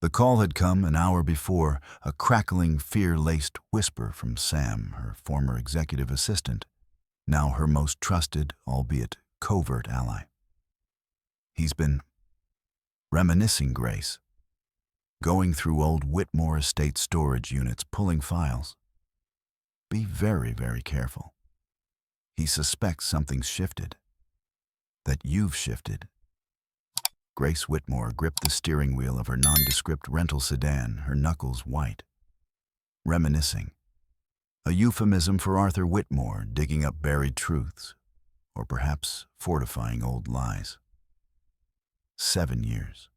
The call had come an hour before, a crackling, fear-laced whisper from Sam, her former executive assistant, now her most trusted, albeit covert ally. He's been reminiscing, Grace, going through old Whitmore estate storage units, pulling files. Be very, very careful. He suspects something's shifted, that you've shifted. Grace Whitmore gripped the steering wheel of her nondescript rental sedan, her knuckles white. Reminiscing. A euphemism for Arthur Whitmore digging up buried truths, or perhaps fortifying old lies. 7 years.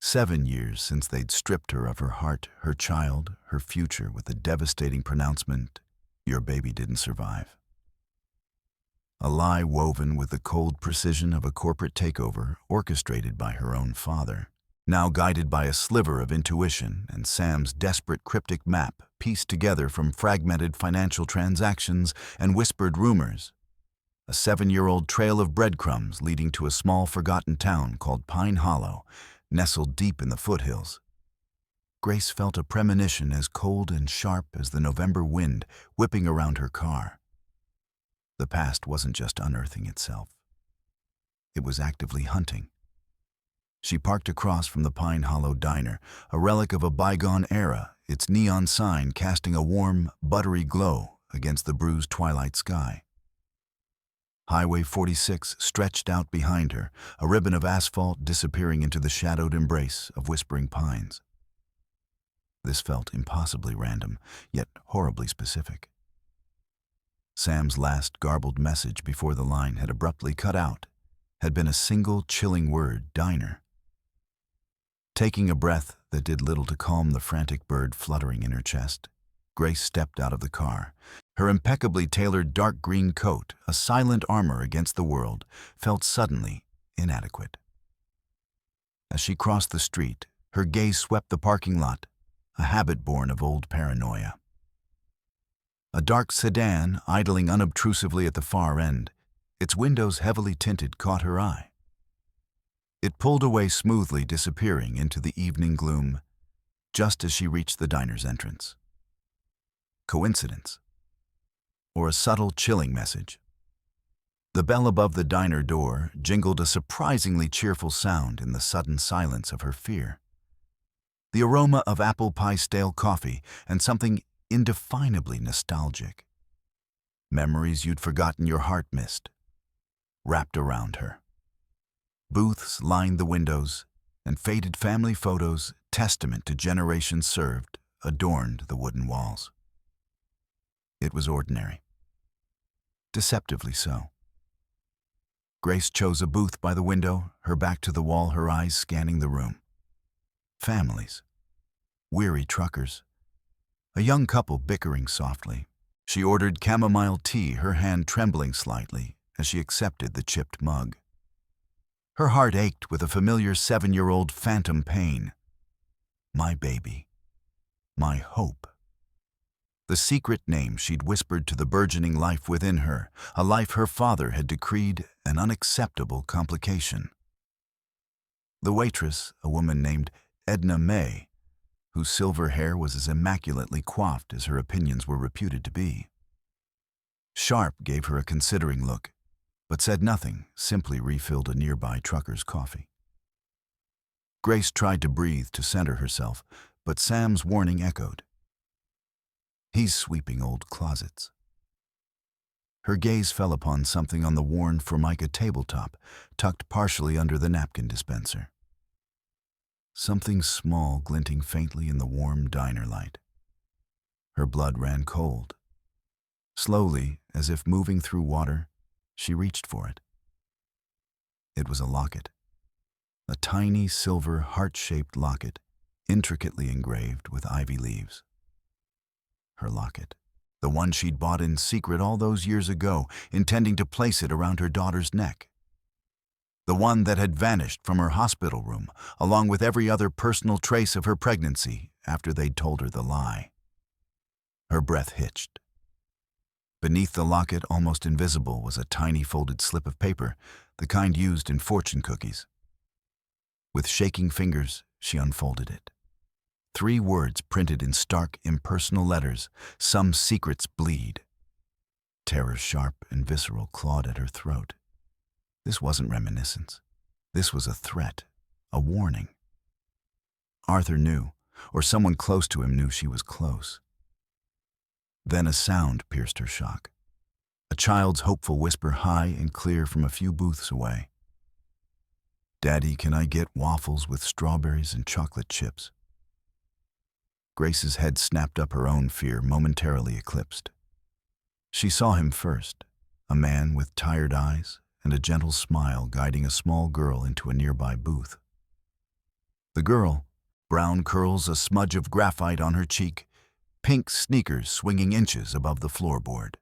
7 years since they'd stripped her of her heart, her child, her future with the devastating pronouncement, "Your baby didn't survive." A lie woven with the cold precision of a corporate takeover orchestrated by her own father, now guided by a sliver of intuition and Sam's desperate cryptic map pieced together from fragmented financial transactions and whispered rumors. A 7-year-old trail of breadcrumbs leading to a small forgotten town called Pine Hollow, nestled deep in the foothills. Grace felt a premonition as cold and sharp as the November wind whipping around her car. The past wasn't just unearthing itself. It was actively hunting. She parked across from the Pine Hollow Diner, a relic of a bygone era, its neon sign casting a warm, buttery glow against the bruised twilight sky. Highway 46 stretched out behind her, a ribbon of asphalt disappearing into the shadowed embrace of whispering pines. This felt impossibly random, yet horribly specific. Sam's last garbled message before the line had abruptly cut out had been a single chilling word: diner. Taking a breath that did little to calm the frantic bird fluttering in her chest, Grace stepped out of the car. Her impeccably tailored dark green coat, a silent armor against the world, felt suddenly inadequate. As she crossed the street, her gaze swept the parking lot, a habit born of old paranoia. A dark sedan idling unobtrusively at the far end, its windows heavily tinted, caught her eye. It pulled away smoothly, disappearing into the evening gloom, just as she reached the diner's entrance. Coincidence? Or a subtle, chilling message? The bell above the diner door jingled a surprisingly cheerful sound in the sudden silence of her fear. The aroma of apple pie stale coffee and something indefinably nostalgic. Memories you'd forgotten your heart missed, wrapped around her. Booths lined the windows, and faded family photos, testament to generations served, adorned the wooden walls. It was ordinary. Deceptively so. Grace chose a booth by the window, her back to the wall, her eyes scanning the room. Families. Weary truckers. A young couple bickering softly. She ordered chamomile tea, her hand trembling slightly as she accepted the chipped mug. Her heart ached with a familiar 7-year-old phantom pain. My baby. My hope. The secret name she'd whispered to the burgeoning life within her, a life her father had decreed an unacceptable complication. The waitress, a woman named Edna May, whose silver hair was as immaculately coiffed as her opinions were reputed to be. Sharp gave her a considering look, but said nothing, simply refilled a nearby trucker's coffee. Grace tried to breathe to center herself, but Sam's warning echoed. He's sweeping old closets. Her gaze fell upon something on the worn Formica tabletop, tucked partially under the napkin dispenser. Something small glinting faintly in the warm diner light. Her blood ran cold. Slowly, as if moving through water, she reached for it. It was a locket. A tiny silver heart-shaped locket, intricately engraved with ivy leaves. Her locket. The one she'd bought in secret all those years ago, intending to place it around her daughter's neck. The one that had vanished from her hospital room, along with every other personal trace of her pregnancy after they'd told her the lie. Her breath hitched. Beneath the locket, almost invisible, was a tiny folded slip of paper, the kind used in fortune cookies. With shaking fingers, She unfolded it. 3 words printed in stark, impersonal letters: "Some secrets bleed." Terror, sharp and visceral, clawed at her throat. This wasn't reminiscence. This was a threat, a warning. Arthur knew, or someone close to him knew she was close. Then a sound pierced her shock. A child's hopeful whisper, high and clear from a few booths away. "Daddy, can I get waffles with strawberries and chocolate chips?" Grace's head snapped up, her own fear momentarily eclipsed. She saw him first, a man with tired eyes and a gentle smile guiding a small girl into a nearby booth. The girl, brown curls a smudge of graphite on her cheek, pink sneakers swinging inches above the floorboard.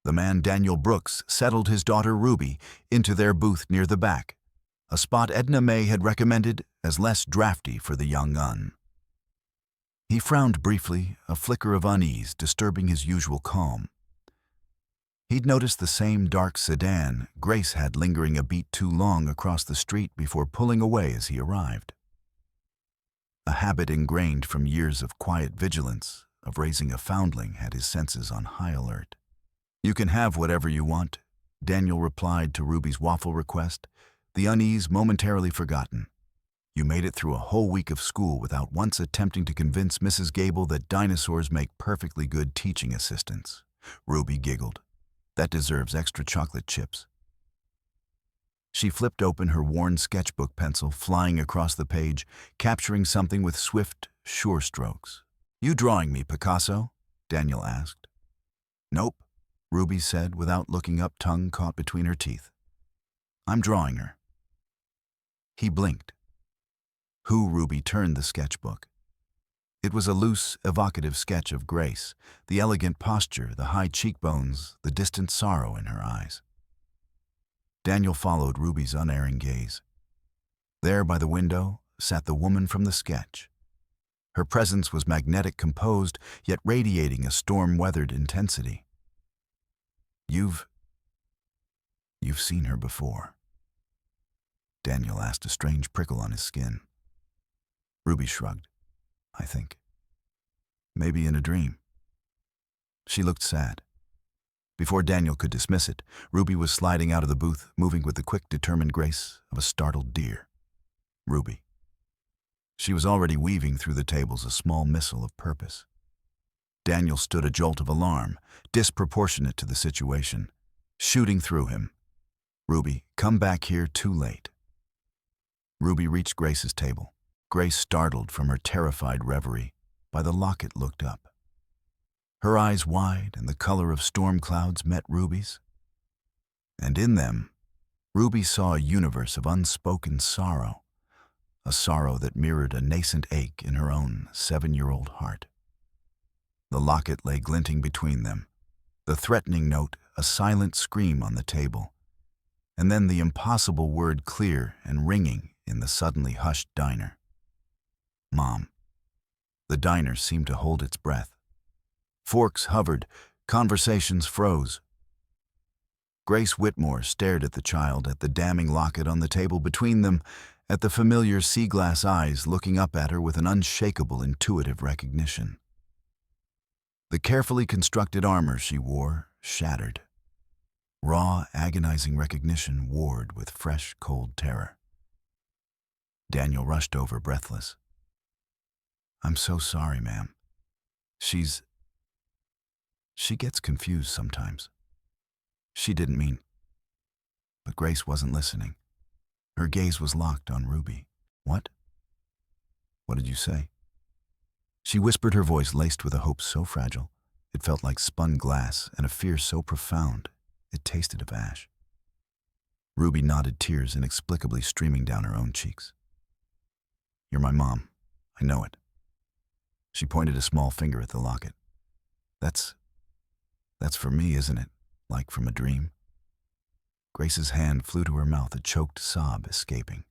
The man, Daniel Brooks, settled his daughter Ruby into their booth near the back, a spot Edna May had recommended as less drafty for the young un. He frowned briefly, a flicker of unease disturbing his usual calm. He'd noticed the same dark sedan Grace had lingering a beat too long across the street before pulling away as he arrived. A habit ingrained from years of quiet vigilance, of raising a foundling, had his senses on high alert. "You can have whatever you want," Daniel replied to Ruby's waffle request, the unease momentarily forgotten. "You made it through a whole week of school without once attempting to convince Mrs. Gable that dinosaurs make perfectly good teaching assistants." Ruby giggled. "That deserves extra chocolate chips." She flipped open her worn sketchbook pencil, flying across the page, capturing something with swift, sure strokes. "You drawing me, Picasso?" Daniel asked. "Nope," Ruby said without looking up, tongue caught between her teeth. "I'm drawing her." He blinked. Ruby turned the sketchbook. It was a loose, evocative sketch of Grace, the elegant posture, the high cheekbones, the distant sorrow in her eyes. Daniel followed Ruby's unerring gaze. There by the window sat the woman from the sketch. Her presence was magnetic, composed, yet radiating a storm-weathered intensity. You've seen her before?" Daniel asked, a strange prickle on his skin. Ruby shrugged. "I think. Maybe in a dream." She looked sad. Before Daniel could dismiss it, Ruby was sliding out of the booth, moving with the quick, determined grace of a startled deer. Ruby. She was already weaving through the tables a small missile of purpose. Daniel stood a jolt of alarm, disproportionate to the situation, shooting through him. "Ruby, come back here too late." Ruby reached Grace's table. Grace, startled from her terrified reverie by the locket, looked up. Her eyes wide and the color of storm clouds met Ruby's. And in them, Ruby saw a universe of unspoken sorrow, a sorrow that mirrored a nascent ache in her own 7-year-old heart. The locket lay glinting between them, the threatening note a silent scream on the table, and then the impossible word clear and ringing in the suddenly hushed diner. "Mom." The diner seemed to hold its breath. Forks hovered, conversations froze. Grace Whitmore stared at the child, at the damning locket on the table between them, at the familiar sea-glass eyes looking up at her with an unshakable, intuitive recognition. The carefully constructed armor she wore shattered. Raw, agonizing recognition warred with fresh, cold terror. Daniel rushed over, breathless. "I'm so sorry, ma'am. She gets confused sometimes. She didn't mean..." But Grace wasn't listening. Her gaze was locked on Ruby. "What? What did you say?" She whispered, her voice laced with a hope so fragile it felt like spun glass, and a fear so profound it tasted of ash. Ruby nodded, tears inexplicably streaming down her own cheeks. "You're my mom. I know it." She pointed a small finger at the locket. That's for me, isn't it? Like from a dream?" Grace's hand flew to her mouth, a choked sob escaping.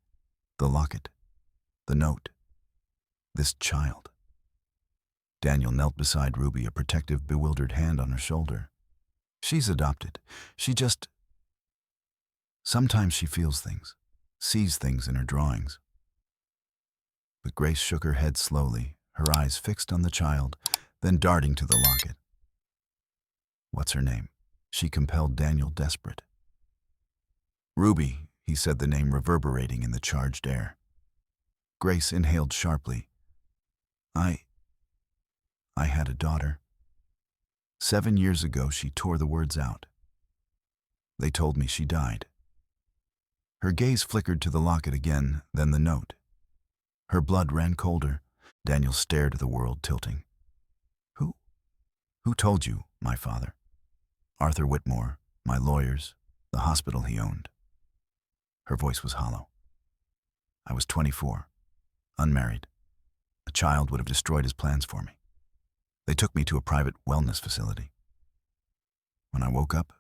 The locket. The note. This child. Daniel knelt beside Ruby, a protective, bewildered hand on her shoulder. "She's adopted. Sometimes she feels things, sees things in her drawings." Grace shook her head slowly, her eyes fixed on the child, then darting to the locket. "What's her name?" she compelled Daniel, desperate. "Ruby," he said, the name reverberating in the charged air. Grace inhaled sharply. I had a daughter. 7 years ago, she tore the words out. They told me she died." Her gaze flickered to the locket again, then the note. Her blood ran colder. Daniel stared at the world, tilting. Who told you?" "My father. Arthur Whitmore, my lawyers, the hospital he owned." Her voice was hollow. "I was 24, unmarried. A child would have destroyed his plans for me. They took me to a private wellness facility. When I woke up,"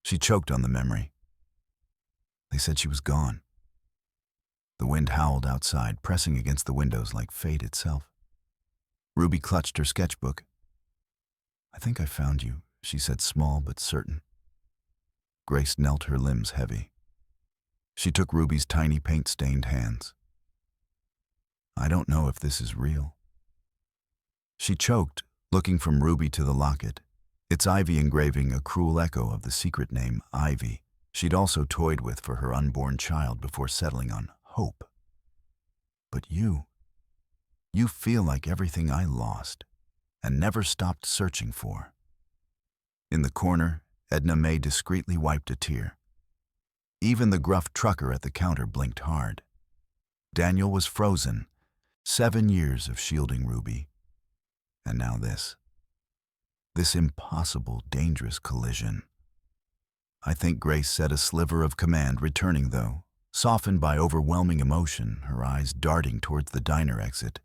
she choked on the memory. "They said she was gone." The wind howled outside, pressing against the windows like fate itself. Ruby clutched her sketchbook. "I think I found you," she said, small but certain. Grace knelt, her limbs heavy. She took Ruby's tiny paint-stained hands. "I don't know if this is real." She choked, looking from Ruby to the locket, its ivy engraving a cruel echo of the secret name Ivy she'd also toyed with for her unborn child before settling on Hope. "But you feel like everything I lost and never stopped searching for." In the corner, Edna May discreetly wiped a tear. Even the gruff trucker at the counter blinked hard. Daniel was frozen. 7 years of shielding Ruby. And now this. This impossible, dangerous collision. I think Grace said, a sliver of command returning, though, softened by overwhelming emotion, her eyes darting towards the diner exit,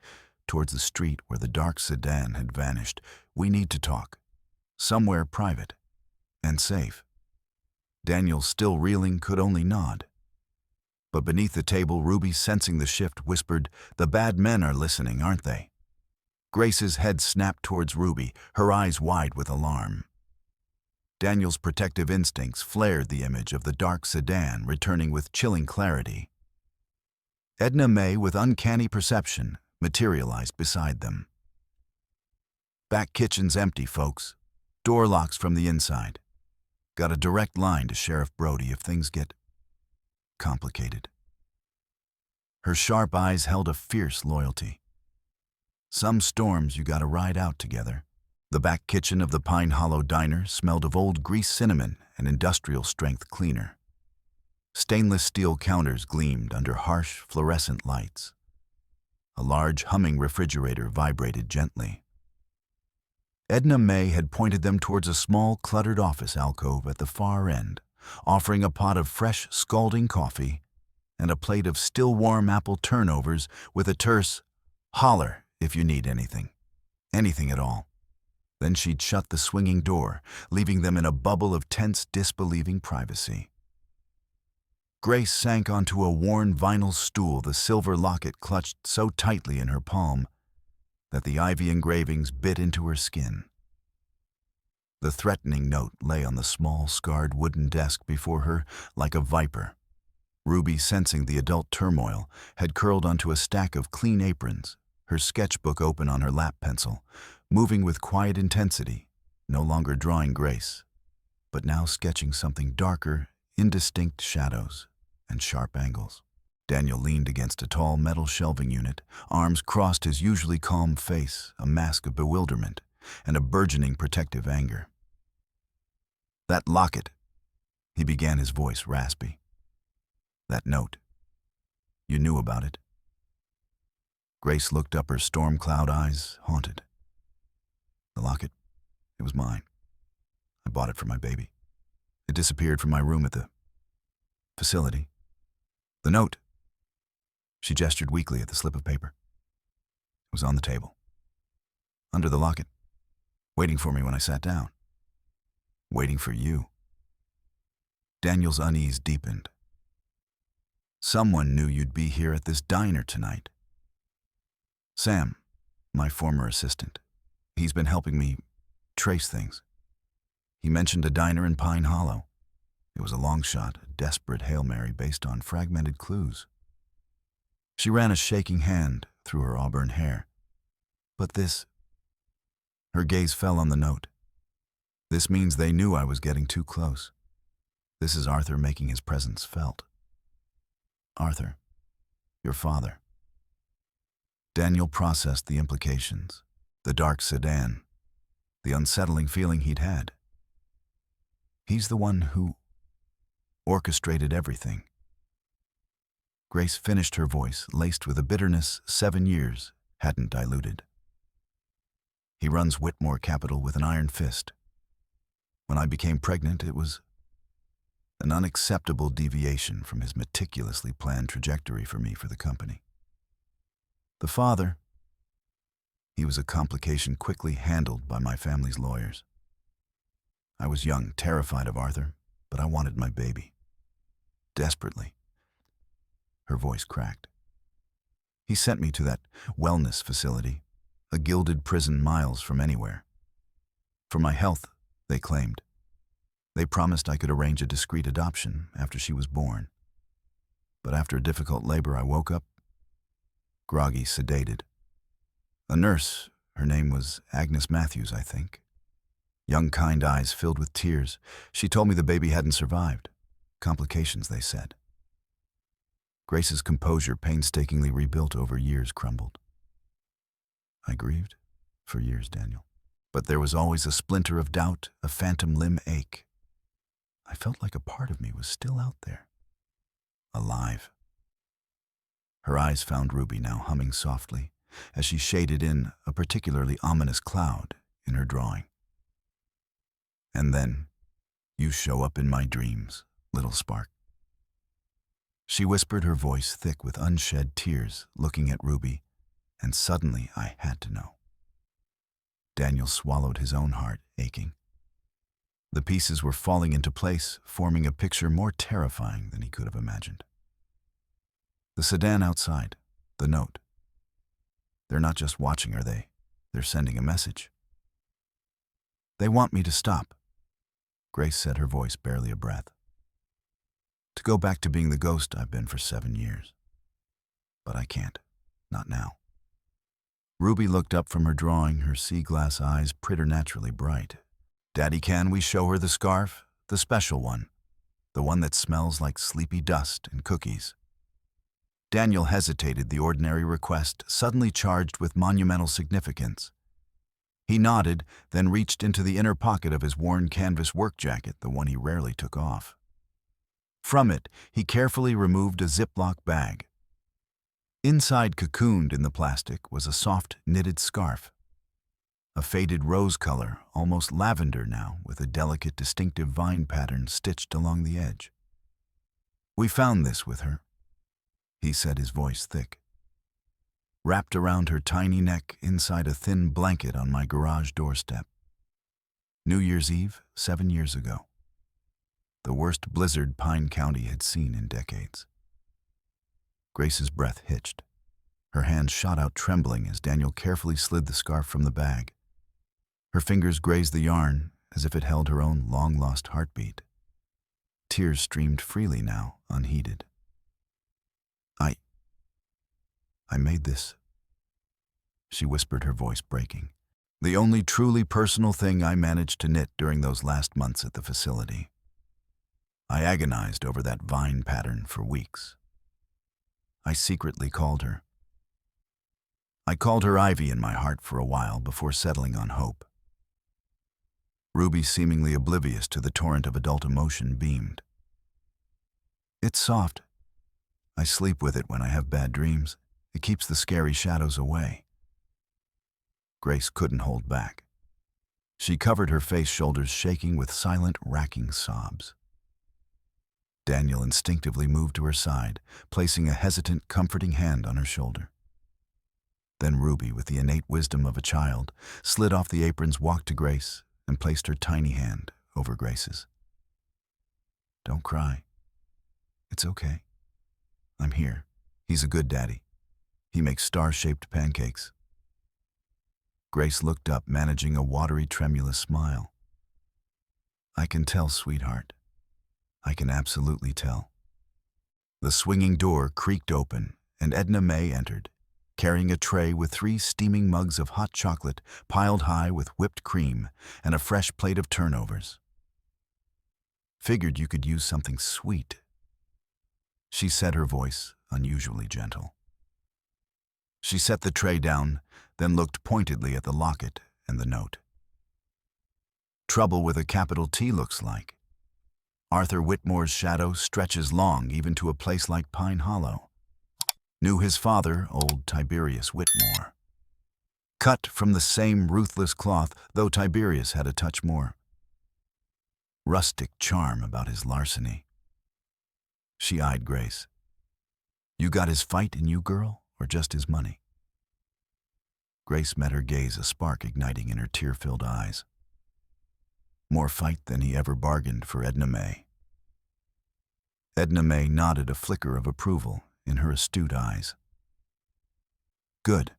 towards the street where the dark sedan had vanished. "We need to talk. Somewhere private. And safe." Daniel, still reeling, could only nod. But beneath the table, Ruby, sensing the shift, whispered, "The bad men are listening, aren't they?" Grace's head snapped towards Ruby, her eyes wide with alarm. Daniel's protective instincts flared the image of the dark sedan returning with chilling clarity. Edna May, with uncanny perception, materialized beside them. "Back kitchen's empty, folks. Door locks from the inside. Got a direct line to Sheriff Brody if things get complicated." Her sharp eyes held a fierce loyalty. "Some storms you gotta ride out together." The back kitchen of the Pine Hollow diner smelled of old grease cinnamon and industrial-strength cleaner. Stainless steel counters gleamed under harsh, fluorescent lights. A large, humming refrigerator vibrated gently. Edna May had pointed them towards a small, cluttered office alcove at the far end, offering a pot of fresh, scalding coffee and a plate of still-warm apple turnovers with a terse, "Holler if you need anything. Anything at all." Then she'd shut the swinging door, leaving them in a bubble of tense, disbelieving privacy. Grace sank onto a worn vinyl stool, the silver locket clutched so tightly in her palm that the ivy engravings bit into her skin. The threatening note lay on the small, scarred wooden desk before her like a viper. Ruby, sensing the adult turmoil, had curled onto a stack of clean aprons, her sketchbook open on her lap pencil, moving with quiet intensity, no longer drawing Grace, but now sketching something darker, indistinct shadows and sharp angles. Daniel leaned against a tall metal shelving unit, arms crossed, his usually calm face a mask of bewilderment and a burgeoning protective anger. "That locket," he began, his voice raspy. "That note. You knew about it?" Grace looked up, her storm cloud eyes haunted. "The locket, it was mine. I bought it for my baby. It disappeared from my room at the facility. The note." She gestured weakly at the slip of paper. "It was on the table, under the locket, waiting for me when I sat down. Waiting for you." Daniel's unease deepened. "Someone knew you'd be here at this diner tonight. Sam, my former assistant. He's been helping me trace things. He mentioned a diner in Pine Hollow. It was a long shot, a desperate Hail Mary based on fragmented clues. She ran a shaking hand through her auburn hair. But this, her gaze fell on the note. This means they knew I was getting too close. This is Arthur making his presence felt. Arthur, your father. Daniel processed the implications, the dark sedan, the unsettling feeling he'd had. He's the one who orchestrated everything. Grace finished her voice, laced with a bitterness 7 years hadn't diluted. He runs Whitmore Capital with an iron fist. When I became pregnant, it was an unacceptable deviation from his meticulously planned trajectory for me for the company. The father, he was a complication quickly handled by my family's lawyers. I was young, terrified of Arthur, but I wanted my baby. Desperately. Her voice cracked. He sent me to that wellness facility, a gilded prison miles from anywhere. For my health, they claimed. They promised I could arrange a discreet adoption after she was born. But after a difficult labor, I woke up, groggy, sedated. A nurse, her name was Agnes Matthews, I think. Young, kind eyes filled with tears. She told me the baby hadn't survived. Complications, they said. Grace's composure, painstakingly rebuilt over years, crumbled. I grieved for years, Daniel. But there was always a splinter of doubt, a phantom limb ache. I felt like a part of me was still out there, alive. Her eyes found Ruby, now humming softly, as she shaded in a particularly ominous cloud in her drawing. And then, you show up in my dreams, little spark. She whispered, her voice thick with unshed tears, looking at Ruby, and suddenly I had to know. Daniel swallowed, his own heart aching. The pieces were falling into place, forming a picture more terrifying than he could have imagined. The sedan outside, the note. They're not just watching, are they? They're sending a message. They want me to stop, Grace said, her voice barely a breath. To go back to being the ghost I've been for 7 years. But I can't. Not now. Ruby looked up from her drawing, her sea-glass eyes preternaturally bright. Daddy, can we show her the scarf? The special one. The one that smells like sleepy dust and cookies. Daniel hesitated, the ordinary request suddenly charged with monumental significance. He nodded, then reached into the inner pocket of his worn canvas work jacket, the one he rarely took off. From it, he carefully removed a Ziploc bag. Inside, cocooned in the plastic, was a soft, knitted scarf. A faded rose color, almost lavender now, with a delicate, distinctive vine pattern stitched along the edge. We found this with her, he said, his voice thick. Wrapped around her tiny neck inside a thin blanket on my garage doorstep. New Year's Eve, 7 years ago. The worst blizzard Pine County had seen in decades. Grace's breath hitched. Her hand shot out trembling as Daniel carefully slid the scarf from the bag. Her fingers grazed the yarn as if it held her own long-lost heartbeat. Tears streamed freely now, unheeded. I made this, she whispered, her voice breaking. The only truly personal thing I managed to knit during those last months at the facility. I agonized over that vine pattern for weeks. I secretly called her. I called her Ivy in my heart for a while before settling on Hope. Ruby, seemingly oblivious to the torrent of adult emotion, beamed. It's soft. I sleep with it when I have bad dreams. It keeps the scary shadows away. Grace couldn't hold back. She covered her face, shoulders shaking with silent, racking sobs. Daniel instinctively moved to her side, placing a hesitant, comforting hand on her shoulder. Then Ruby, with the innate wisdom of a child, slid off the aprons, walked to Grace, and placed her tiny hand over Grace's. Don't cry. It's okay. I'm here. He's a good daddy. He makes star-shaped pancakes. Grace looked up, managing a watery, tremulous smile. I can tell, sweetheart. I can absolutely tell. The swinging door creaked open, and Edna May entered, carrying a tray with 3 steaming mugs of hot chocolate piled high with whipped cream and a fresh plate of turnovers. "Figured you could use something sweet," she said, her voice unusually gentle. She set the tray down, then looked pointedly at the locket and the note. "Trouble with a capital T, looks like. Arthur Whitmore's shadow stretches long even to a place like Pine Hollow. Knew his father, old Tiberius Whitmore. Cut from the same ruthless cloth, though Tiberius had a touch more rustic charm about his larceny." She eyed Grace. "You got his fight in you, girl, or just his money?" Grace met her gaze, a spark igniting in her tear-filled eyes. More fight than he ever bargained for Edna May. Edna May nodded, a flicker of approval in her astute eyes. "Good.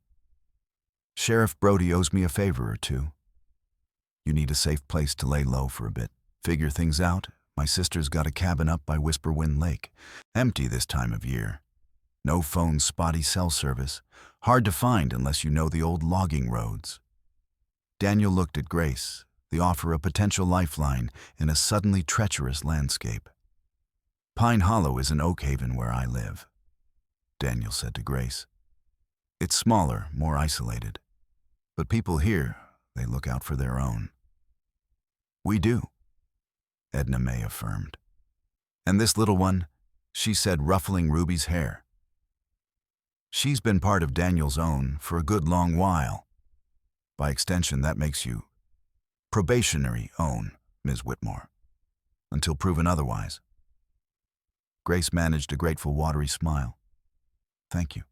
Sheriff Brody owes me a favor or two. You need a safe place to lay low for a bit. Figure things out. My sister's got a cabin up by Whisperwind Lake. Empty this time of year. No phone, spotty cell service. Hard to find unless you know the old logging roads." Daniel looked at Grace, the offer a potential lifeline in a suddenly treacherous landscape. "Pine Hollow is an oak haven where I live," Daniel said to Grace. "It's smaller, more isolated. But people here, they look out for their own." "We do," Edna May affirmed. "And this little one," she said, ruffling Ruby's hair. "She's been part of Daniel's own for a good long while. By extension, that makes you probationary own, Ms. Whitmore, until proven otherwise." Grace managed a grateful, watery smile. "Thank you."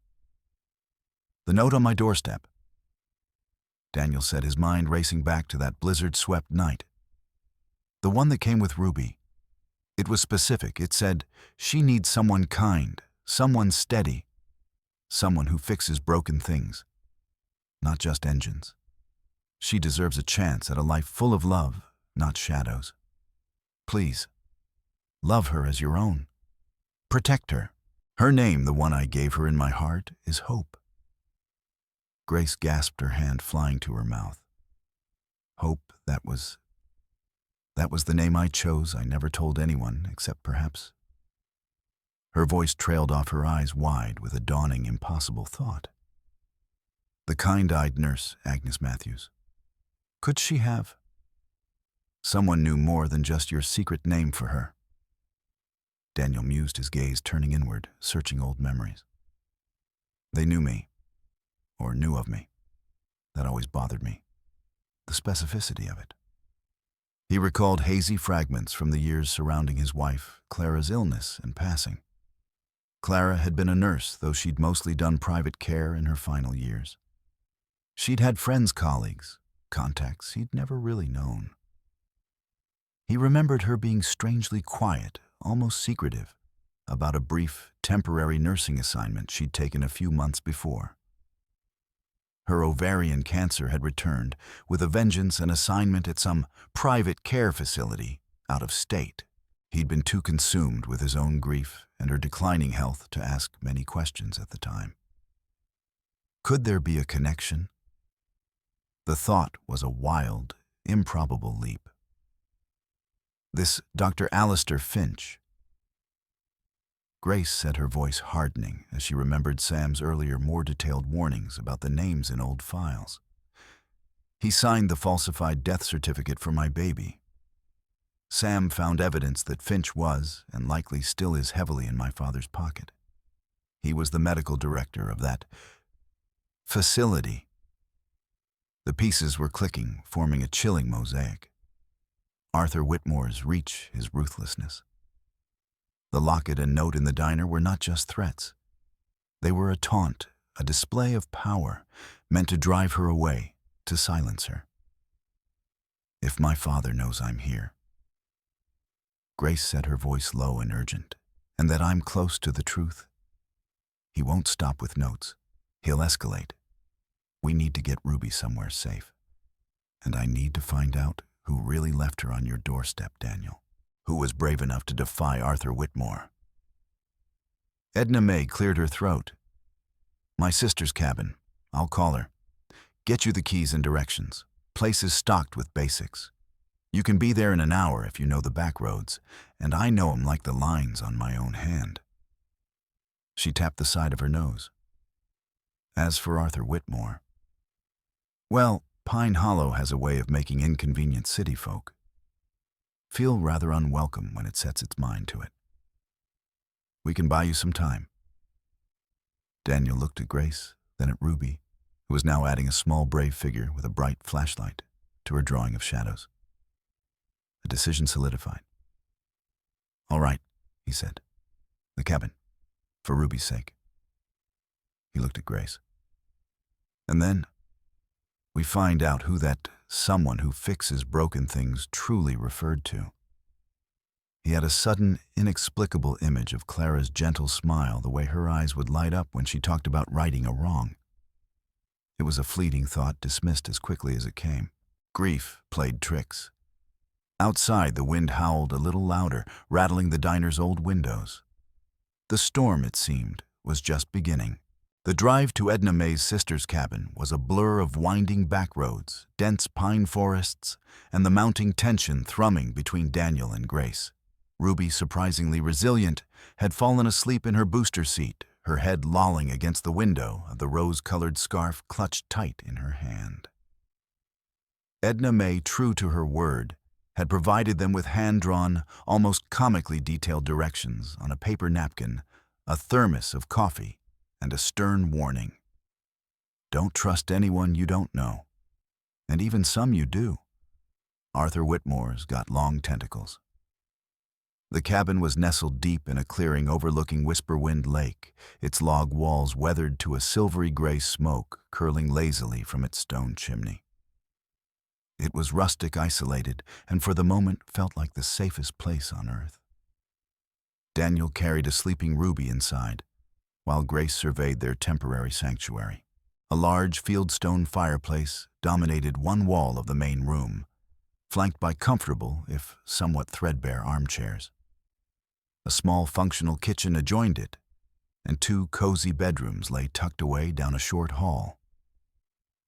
"The note on my doorstep," Daniel said, his mind racing back to that blizzard-swept night. "The one that came with Ruby. It was specific. It said, she needs someone kind, someone steady, someone who fixes broken things, not just engines. She deserves a chance at a life full of love, not shadows. Please, love her as your own. Protect her. Her name, the one I gave her in my heart, is Hope." Grace gasped, her hand flying to her mouth. "Hope, that was the name I chose. I never told anyone, except perhaps." Her voice trailed off, her eyes wide with a dawning, impossible thought. "The kind-eyed nurse, Agnes Matthews. Could she have? Someone knew more than just your secret name for her." Daniel mused, his gaze turning inward, searching old memories. "They knew me, or knew of me. That always bothered me, the specificity of it." He recalled hazy fragments from the years surrounding his wife, Clara's illness and passing. Clara had been a nurse, though she'd mostly done private care in her final years. She'd had friends, colleagues, contacts he'd never really known. He remembered her being strangely quiet, almost secretive, about a brief, temporary nursing assignment she'd taken a few months before. Her ovarian cancer had returned with a vengeance, an assignment at some private care facility out of state. He'd been too consumed with his own grief and her declining health to ask many questions at the time. Could there be a connection? The thought was a wild, improbable leap. This Dr. Alistair Finch. Grace said, her voice hardening as she remembered Sam's earlier, more detailed warnings about the names in old files. "He signed the falsified death certificate for my baby. Sam found evidence that Finch was, and likely still is, heavily in my father's pocket. He was the medical director of that facility." The pieces were clicking, forming a chilling mosaic. Arthur Whitmore's reach, his ruthlessness. The locket and note in the diner were not just threats. They were a taunt, a display of power, meant to drive her away, to silence her. "If my father knows I'm here," Grace said, her voice low and urgent, "and that I'm close to the truth, he won't stop with notes. He'll escalate. We need to get Ruby somewhere safe. And I need to find out who really left her on your doorstep, Daniel. Who was brave enough to defy Arthur Whitmore." Edna May cleared her throat. My sister's cabin. I'll call her. Get you the keys and directions. Place is stocked with basics. You can be there in an hour if you know the back roads, and I know 'em like the lines on my own hand. She tapped the side of her nose. As for Arthur Whitmore, well, Pine Hollow has a way of making inconvenient city folk feel rather unwelcome when it sets its mind to it. We can buy you some time. Daniel looked at Grace, then at Ruby, who was now adding a small brave figure with a bright flashlight to her drawing of shadows. A decision solidified. All right, he said. The cabin, for Ruby's sake. He looked at Grace. And then we find out who that someone who fixes broken things truly referred to. He had a sudden, inexplicable image of Clara's gentle smile, the way her eyes would light up when she talked about righting a wrong. It was a fleeting thought dismissed as quickly as it came. Grief played tricks. Outside, the wind howled a little louder, rattling the diner's old windows. The storm, it seemed, was just beginning. The drive to Edna May's sister's cabin was a blur of winding back roads, dense pine forests, and the mounting tension thrumming between Daniel and Grace. Ruby, surprisingly resilient, had fallen asleep in her booster seat, her head lolling against the window, the rose-colored scarf clutched tight in her hand. Edna May, true to her word, had provided them with hand-drawn, almost comically detailed directions on a paper napkin, a thermos of coffee, and a stern warning. Don't trust anyone you don't know, and even some you do. Arthur Whitmore's got long tentacles. The cabin was nestled deep in a clearing overlooking Whisperwind Lake, its log walls weathered to a silvery gray smoke curling lazily from its stone chimney. It was rustic, isolated, and for the moment felt like the safest place on earth. Daniel carried a sleeping Ruby inside, while Grace surveyed their temporary sanctuary. A large fieldstone fireplace dominated one wall of the main room, flanked by comfortable, if somewhat threadbare, armchairs. A small functional kitchen adjoined it, and two cozy bedrooms lay tucked away down a short hall.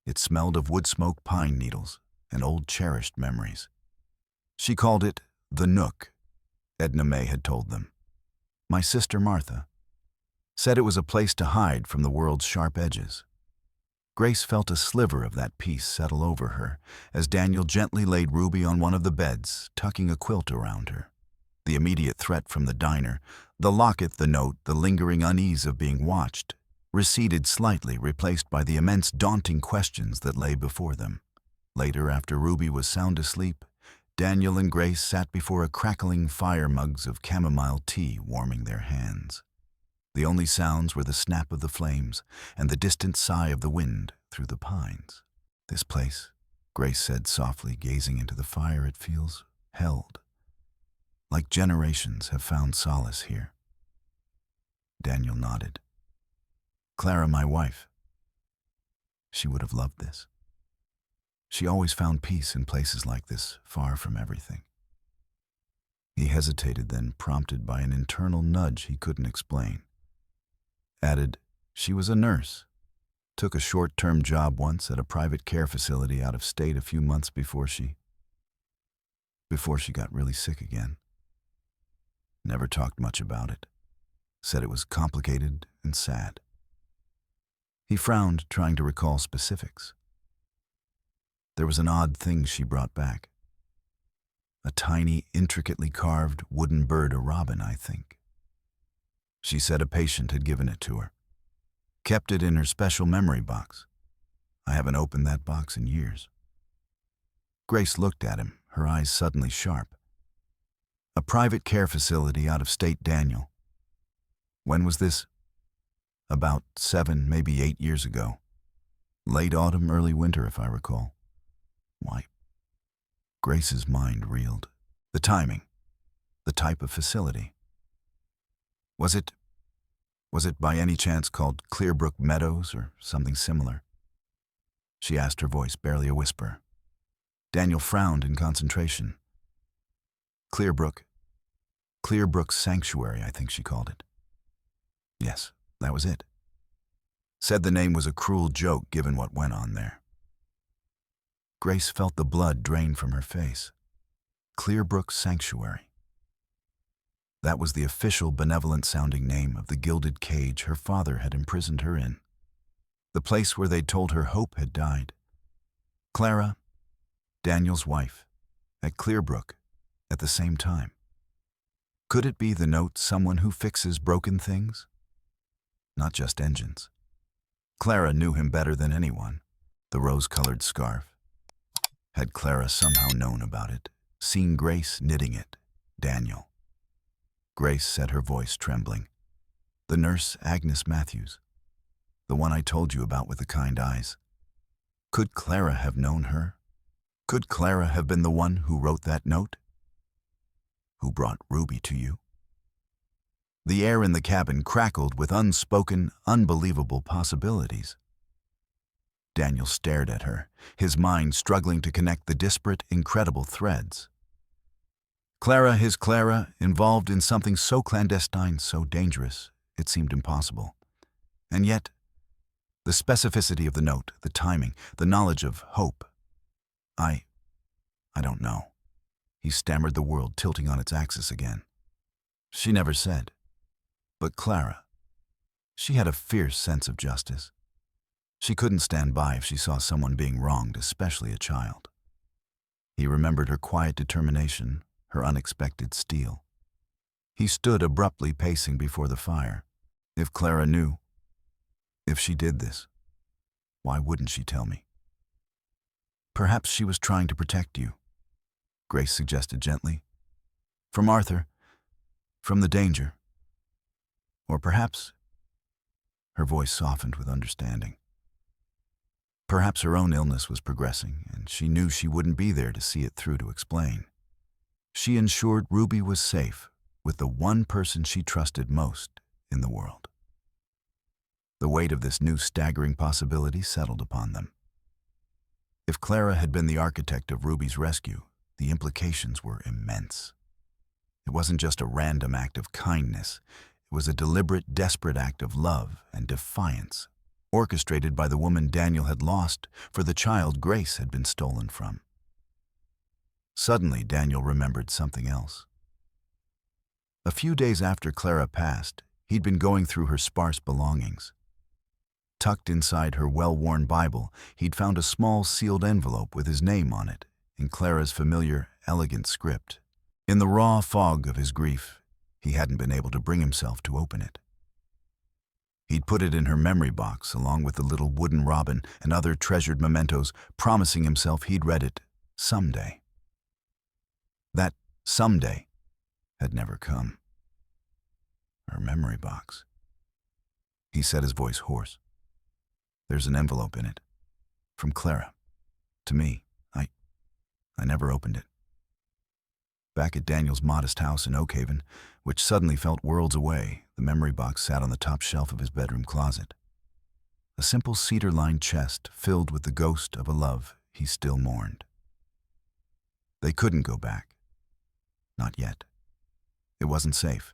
It smelled of wood-smoke pine needles and old cherished memories. She called it the Nook, Edna May had told them. My sister Martha said it was a place to hide from the world's sharp edges. Grace felt a sliver of that peace settle over her as Daniel gently laid Ruby on one of the beds, tucking a quilt around her. The immediate threat from the diner, the locket, the note, the lingering unease of being watched, receded slightly, replaced by the immense daunting questions that lay before them. Later, after Ruby was sound asleep, Daniel and Grace sat before a crackling fire, mugs of chamomile tea warming their hands. The only sounds were the snap of the flames and the distant sigh of the wind through the pines. This place, Grace said softly, gazing into the fire, it feels held. Like generations have found solace here. Daniel nodded. Clara, my wife. She would have loved this. She always found peace in places like this, far from everything. He hesitated, then, prompted by an internal nudge he couldn't explain, added, she was a nurse. Took a short-term job once at a private care facility out of state a few months before she got really sick again. Never talked much about it. Said it was complicated and sad. He frowned, trying to recall specifics. There was an odd thing she brought back. A tiny, intricately carved wooden bird, a robin, I think. She said a patient had given it to her. Kept it in her special memory box. I haven't opened that box in years. Grace looked at him, her eyes suddenly sharp. A private care facility out of state, Daniel. When was this? About 7, maybe 8 years ago. Late autumn, early winter, if I recall. Why? Grace's mind reeled. The timing. The type of facility. Was it by any chance called Clearbrook Meadows or something similar? She asked, her voice barely a whisper. Daniel frowned in concentration. Clearbrook Sanctuary, I think she called it. Yes, that was it. Said the name was a cruel joke given what went on there. Grace felt the blood drain from her face. Clearbrook Sanctuary. That was the official benevolent-sounding name of the gilded cage her father had imprisoned her in. The place where they'd told her hope had died. Clara, Daniel's wife, at Clearbrook, at the same time. Could it be the note someone who fixes broken things? Not just engines. Clara knew him better than anyone. The rose-colored scarf. Had Clara somehow known about it, seen Grace knitting it? Daniel. Grace said, her voice trembling. The nurse, Agnes Matthews. The one I told you about with the kind eyes. Could Clara have known her? Could Clara have been the one who wrote that note? Who brought Ruby to you? The air in the cabin crackled with unspoken, unbelievable possibilities. Daniel stared at her, his mind struggling to connect the disparate, incredible threads. Clara, his Clara, involved in something so clandestine, so dangerous, it seemed impossible. And yet, the specificity of the note, the timing, the knowledge of hope. I don't know. He stammered, the world tilting on its axis again. She never said. But Clara, she had a fierce sense of justice. She couldn't stand by if she saw someone being wronged, especially a child. He remembered her quiet determination, her unexpected steel. He stood abruptly pacing before the fire. If Clara knew, if she did this, why wouldn't she tell me? Perhaps she was trying to protect you, Grace suggested gently. From Arthur, from the danger. Or perhaps, her voice softened with understanding. Perhaps her own illness was progressing, and she knew she wouldn't be there to see it through to explain. She ensured Ruby was safe with the one person she trusted most in the world. The weight of this new staggering possibility settled upon them. If Clara had been the architect of Ruby's rescue, the implications were immense. It wasn't just a random act of kindness. It was a deliberate, desperate act of love and defiance, orchestrated by the woman Daniel had lost for the child Grace had been stolen from. Suddenly, Daniel remembered something else. A few days after Clara passed, he'd been going through her sparse belongings. Tucked inside her well-worn Bible, he'd found a small sealed envelope with his name on it, in Clara's familiar, elegant script. In the raw fog of his grief, he hadn't been able to bring himself to open it. He'd put it in her memory box along with the little wooden robin and other treasured mementos, promising himself he'd read it someday. That someday had never come. Her memory box. He said, his voice hoarse. There's an envelope in it. From Clara. To me. I never opened it. Back at Daniel's modest house in Oakhaven, which suddenly felt worlds away, the memory box sat on the top shelf of his bedroom closet. A simple cedar-lined chest filled with the ghost of a love he still mourned. They couldn't go back. Not yet. It wasn't safe.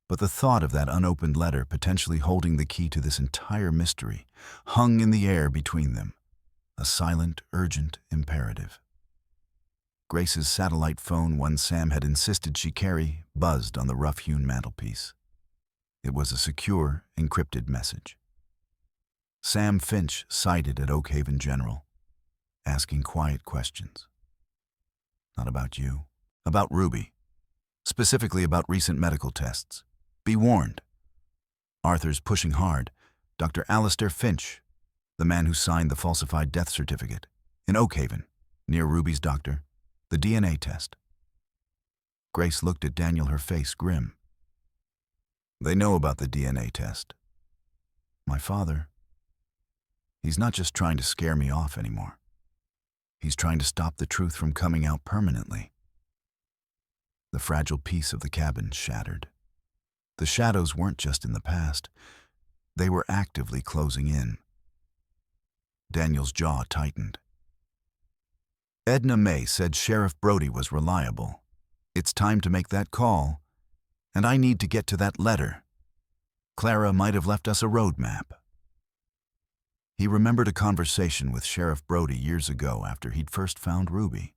But the thought of that unopened letter potentially holding the key to this entire mystery hung in the air between them, a silent, urgent imperative. Grace's satellite phone, one Sam had insisted she carry, buzzed on the rough-hewn mantelpiece. It was a secure, encrypted message. Sam Finch sighted at Oakhaven General, asking quiet questions. Not about you, about Ruby, specifically about recent medical tests. Be warned. Arthur's pushing hard. Dr. Alistair Finch, the man who signed the falsified death certificate, in Oakhaven, near Ruby's doctor, the DNA test. Grace looked at Daniel, her face grim. They know about the DNA test. My father, he's not just trying to scare me off anymore. He's trying to stop the truth from coming out permanently. The fragile peace of the cabin shattered. The shadows weren't just in the past. They were actively closing in. Daniel's jaw tightened. Edna May said Sheriff Brody was reliable. It's time to make that call, and I need to get to that letter. Clara might have left us a roadmap. He remembered a conversation with Sheriff Brody years ago after he'd first found Ruby.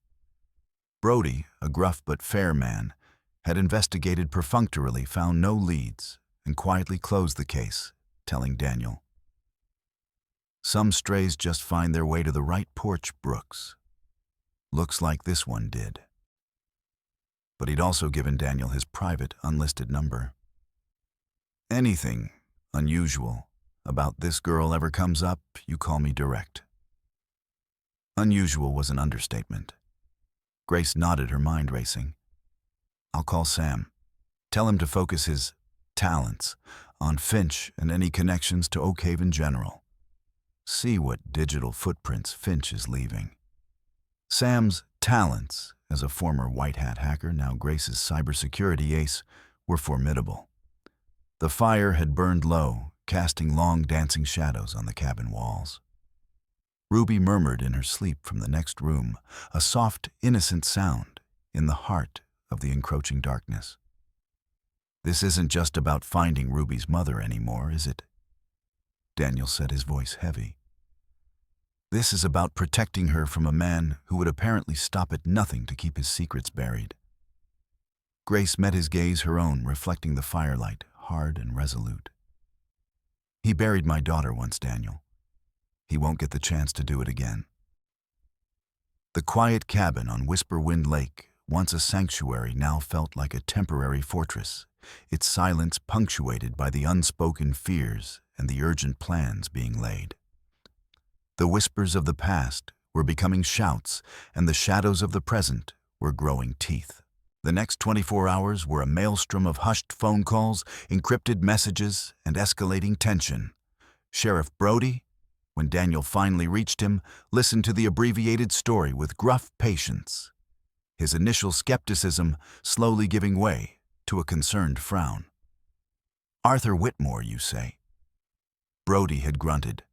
Brody, a gruff but fair man, had investigated perfunctorily, found no leads, and quietly closed the case, telling Daniel, "Some strays just find their way to the right porch, Brooks. Looks like this one did." But he'd also given Daniel his private, unlisted number. "Anything unusual about this girl ever comes up, you call me direct." Unusual was an understatement. Grace nodded, her mind racing. "I'll call Sam. Tell him to focus his talents on Finch and any connections to Oak Haven General. See what digital footprints Finch is leaving." Sam's talents as a former white hat hacker, now Grace's cybersecurity ace, were formidable. The fire had burned low, casting long dancing shadows on the cabin walls. Ruby murmured in her sleep from the next room, a soft, innocent sound in the heart of the encroaching darkness. "This isn't just about finding Ruby's mother anymore, is it?" Daniel said, his voice heavy. "This is about protecting her from a man who would apparently stop at nothing to keep his secrets buried." Grace met his gaze, her own reflecting the firelight, hard and resolute. "He buried my daughter once, Daniel. He won't get the chance to do it again." The quiet cabin on Whisper Wind Lake, once a sanctuary, now felt like a temporary fortress, its silence punctuated by the unspoken fears and the urgent plans being laid. The whispers of the past were becoming shouts, and the shadows of the present were growing teeth. The next 24 hours were a maelstrom of hushed phone calls, encrypted messages, and escalating tension. Sheriff Brody, when Daniel finally reached him, listened to the abbreviated story with gruff patience, his initial skepticism slowly giving way to a concerned frown. "Arthur Whitmore, you say?" Brody had grunted.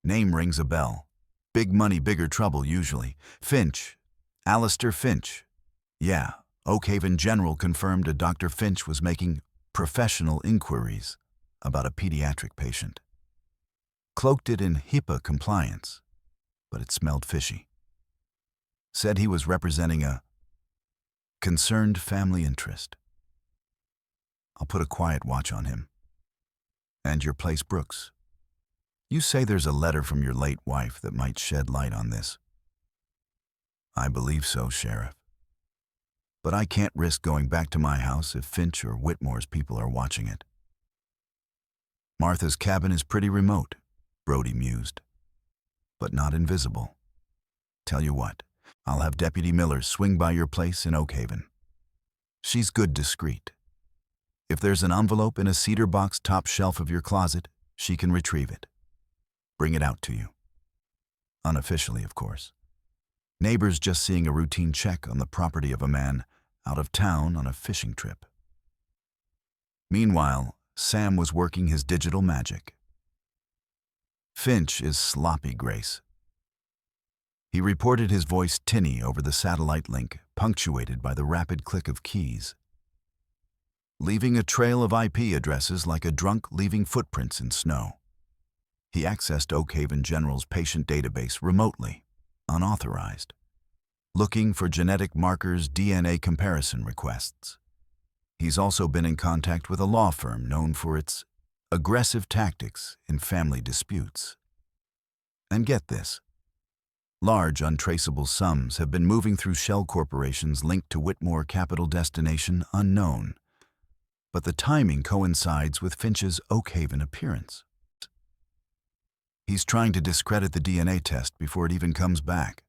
"Name rings a bell. Big money, bigger trouble usually. Finch. Alistair Finch. Yeah, Oak Haven General confirmed a Dr. Finch was making professional inquiries about a pediatric patient. Cloaked it in HIPAA compliance, but it smelled fishy. Said he was representing a concerned family interest. I'll put a quiet watch on him. And your place, Brooks. You say there's a letter from your late wife that might shed light on this." "I believe so, Sheriff. But I can't risk going back to my house if Finch or Whitmore's people are watching it." "Martha's cabin is pretty remote," Brody mused, "but not invisible. Tell you what, I'll have Deputy Miller swing by your place in Oak Haven. She's good discreet. If there's an envelope in a cedar box top shelf of your closet, she can retrieve it. Bring it out to you. Unofficially, of course. Neighbors just seeing a routine check on the property of a man out of town on a fishing trip." Meanwhile, Sam was working his digital magic. "Finch is sloppy, Grace." He reported, his voice tinny over the satellite link, punctuated by the rapid click of keys. "Leaving a trail of IP addresses like a drunk leaving footprints in snow." He accessed Oak Haven General's patient database remotely, unauthorized, looking for genetic markers, DNA comparison requests. He's also been in contact with a law firm known for its aggressive tactics in family disputes. And get this, large untraceable sums have been moving through shell corporations linked to Whitmore, capital destination unknown. But the timing coincides with Finch's Oak Haven appearance. He's trying to discredit the DNA test before it even comes back.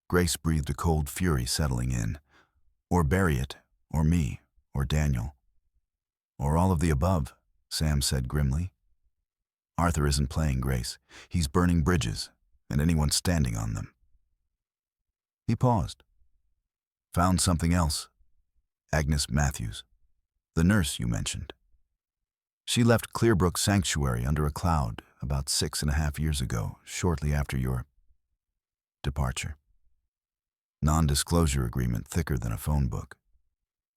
Grace breathed, a cold fury settling in. Or bury it, or me, or Daniel. Or all of the above, Sam said grimly. Arthur isn't playing, Grace. He's burning bridges, and anyone standing on them. He paused. Found something else. Agnes Matthews, the nurse you mentioned. She left Clearbrook Sanctuary under a cloud about 6.5 years ago, shortly after your departure. Non-disclosure agreement thicker than a phone book.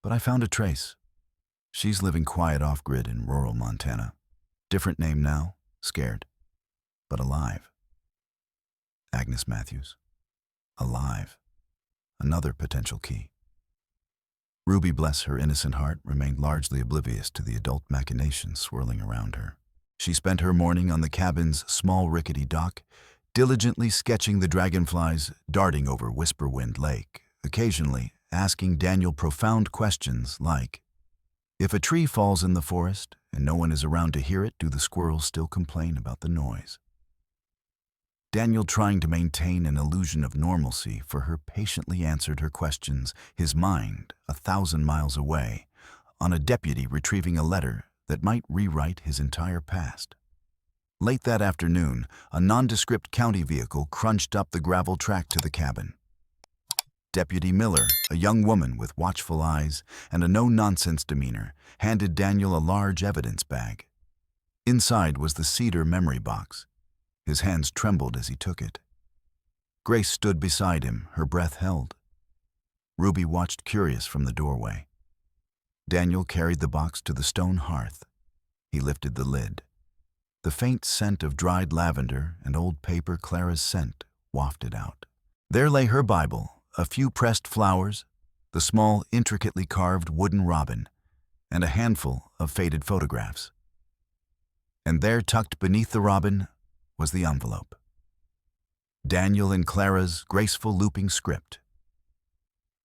But I found a trace. She's living quiet off-grid in rural Montana. Different name now, scared. but alive. Agnes Matthews. Alive. Another potential key. Ruby, bless her innocent heart, remained largely oblivious to the adult machinations swirling around her. She spent her morning on the cabin's small rickety dock, diligently sketching the dragonflies darting over Whisperwind Lake, occasionally asking Daniel profound questions like, if a tree falls in the forest and no one is around to hear it, do the squirrels still complain about the noise? Daniel, trying to maintain an illusion of normalcy, for her patiently answered her questions, his mind 1,000 miles away, on a deputy retrieving a letter that might rewrite his entire past. Late that afternoon, a nondescript county vehicle crunched up the gravel track to the cabin. Deputy Miller, a young woman with watchful eyes and a no-nonsense demeanor, handed Daniel a large evidence bag. Inside was the cedar memory box. His hands trembled as he took it. Grace stood beside him, her breath held. Ruby watched curious from the doorway. Daniel carried the box to the stone hearth. He lifted the lid. The faint scent of dried lavender and old paper Clara's scent wafted out. There lay her Bible, a few pressed flowers, the small, intricately carved wooden robin, and a handful of faded photographs. And there, tucked beneath the robin, was the envelope. Daniel and Clara's graceful looping script.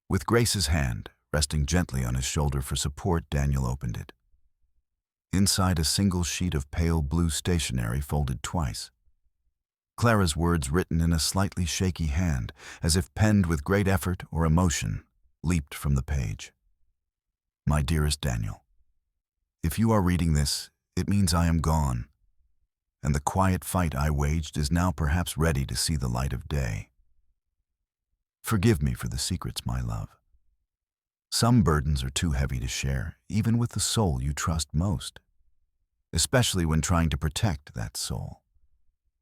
With Grace's hand resting gently on his shoulder for support, Daniel opened it. Inside, a single sheet of pale blue stationery folded twice. Clara's words, written in a slightly shaky hand, as if penned with great effort or emotion, leaped from the page. My dearest Daniel, if you are reading this, it means I am gone, and the quiet fight I waged is now perhaps ready to see the light of day. Forgive me for the secrets, my love. Some burdens are too heavy to share, even with the soul you trust most, especially when trying to protect that soul.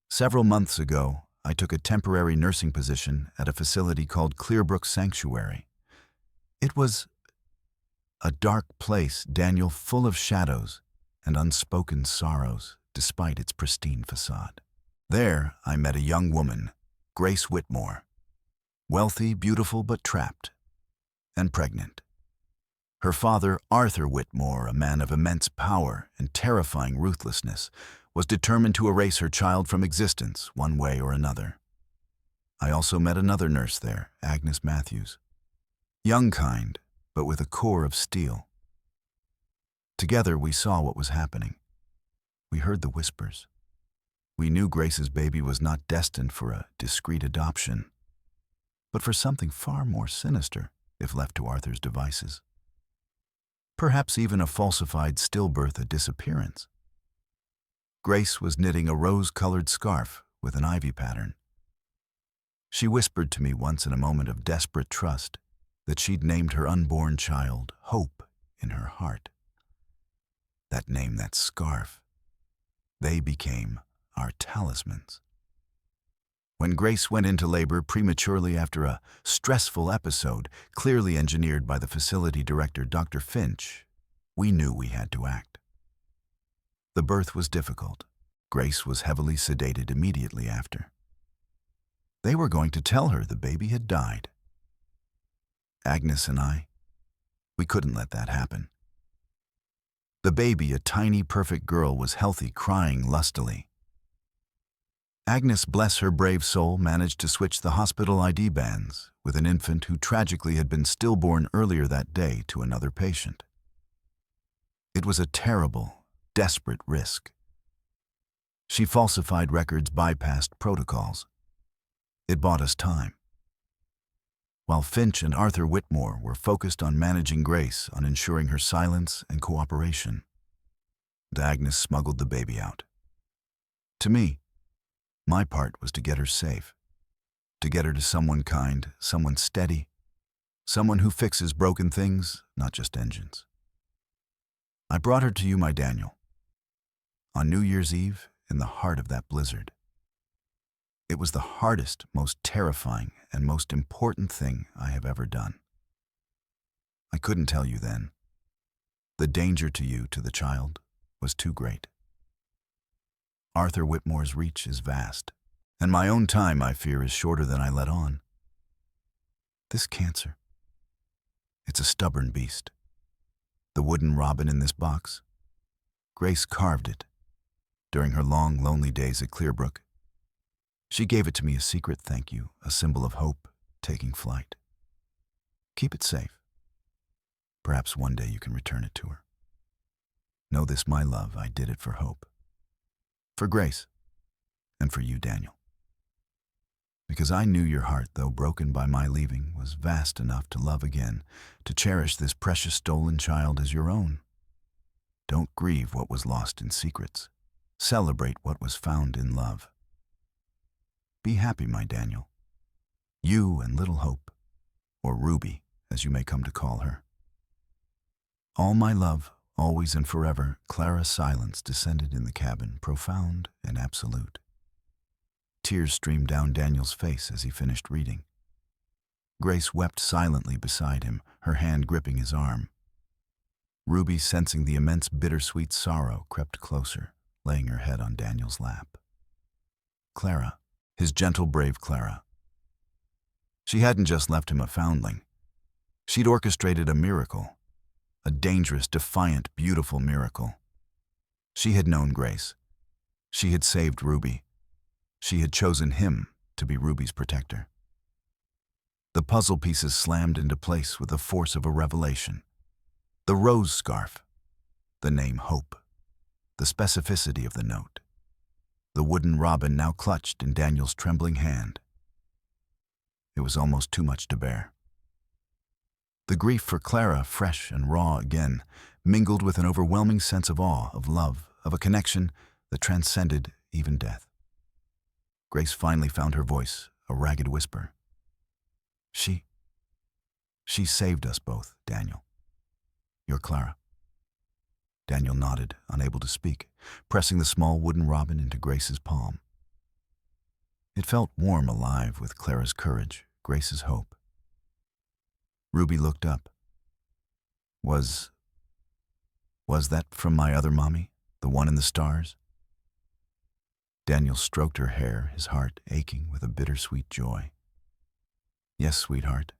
Several months ago, I took a temporary nursing position at a facility called Clearbrook Sanctuary. It was a dark place, Daniel, full of shadows and unspoken sorrows, despite its pristine facade. There, I met a young woman, Grace Whitmore, wealthy, beautiful, but trapped, and pregnant. Her father, Arthur Whitmore, a man of immense power and terrifying ruthlessness, was determined to erase her child from existence one way or another. I also met another nurse there, Agnes Matthews. Young kind, but with a core of steel. Together we saw what was happening. We heard the whispers. We knew Grace's baby was not destined for a discreet adoption, but for something far more sinister if left to Arthur's devices. Perhaps even a falsified stillbirth, a disappearance. Grace was knitting a rose-colored scarf with an ivy pattern. She whispered to me once in a moment of desperate trust that she'd named her unborn child Hope in her heart. That name, that scarf, they became our talismans. When Grace went into labor prematurely after a stressful episode clearly engineered by the facility director, Dr. Finch, we knew we had to act. The birth was difficult. Grace was heavily sedated immediately after. They were going to tell her the baby had died. Agnes and I, we couldn't let that happen. The baby, a tiny, perfect girl, was healthy, crying lustily. Agnes, bless her brave soul, managed to switch the hospital ID bands with an infant who tragically had been stillborn earlier that day to another patient. It was a terrible, desperate risk. She falsified records, bypassed protocols. It bought us time. While Finch and Arthur Whitmore were focused on managing Grace, on ensuring her silence and cooperation, Agnes smuggled the baby out. To me, my part was to get her safe, to get her to someone kind, someone steady, someone who fixes broken things, not just engines. I brought her to you, my Daniel, on New Year's Eve in the heart of that blizzard. It was the hardest, most terrifying, and most important thing I have ever done. I couldn't tell you then. The danger to you, to the child, was too great. Arthur Whitmore's reach is vast, and my own time, I fear, is shorter than I let on. This cancer, it's a stubborn beast. The wooden robin in this box, Grace carved it during her long, lonely days at Clearbrook. She gave it to me a secret thank you, a symbol of hope taking flight. Keep it safe. Perhaps one day you can return it to her. Know this, my love, I did it for hope. For Grace, and for you, Daniel. Because I knew your heart, though broken by my leaving, was vast enough to love again, to cherish this precious stolen child as your own. Don't grieve what was lost in secrets. Celebrate what was found in love. Be happy, my Daniel. You and little Hope, or Ruby, as you may come to call her. All my love, always and forever, Clara's silence descended in the cabin, profound and absolute. Tears streamed down Daniel's face as he finished reading. Grace wept silently beside him, her hand gripping his arm. Ruby, sensing the immense bittersweet sorrow, crept closer, laying her head on Daniel's lap. Clara, his gentle, brave Clara. She hadn't just left him a foundling. She'd orchestrated a miracle, a dangerous, defiant, beautiful miracle. She had known Grace. She had saved Ruby. She had chosen him to be Ruby's protector. The puzzle pieces slammed into place with the force of a revelation. The rose scarf, the name Hope, the specificity of the note, the wooden robin now clutched in Daniel's trembling hand. It was almost too much to bear. The grief for Clara, fresh and raw again, mingled with an overwhelming sense of awe, of love, of a connection that transcended even death. Grace finally found her voice, a ragged whisper. She saved us both, Daniel. You're Clara. Daniel nodded, unable to speak, pressing the small wooden robin into Grace's palm. It felt warm, alive with Clara's courage, Grace's hope. Ruby looked up. Was that from my other mommy, the one in the stars? Daniel stroked her hair, his heart aching with a bittersweet joy. Yes, sweetheart,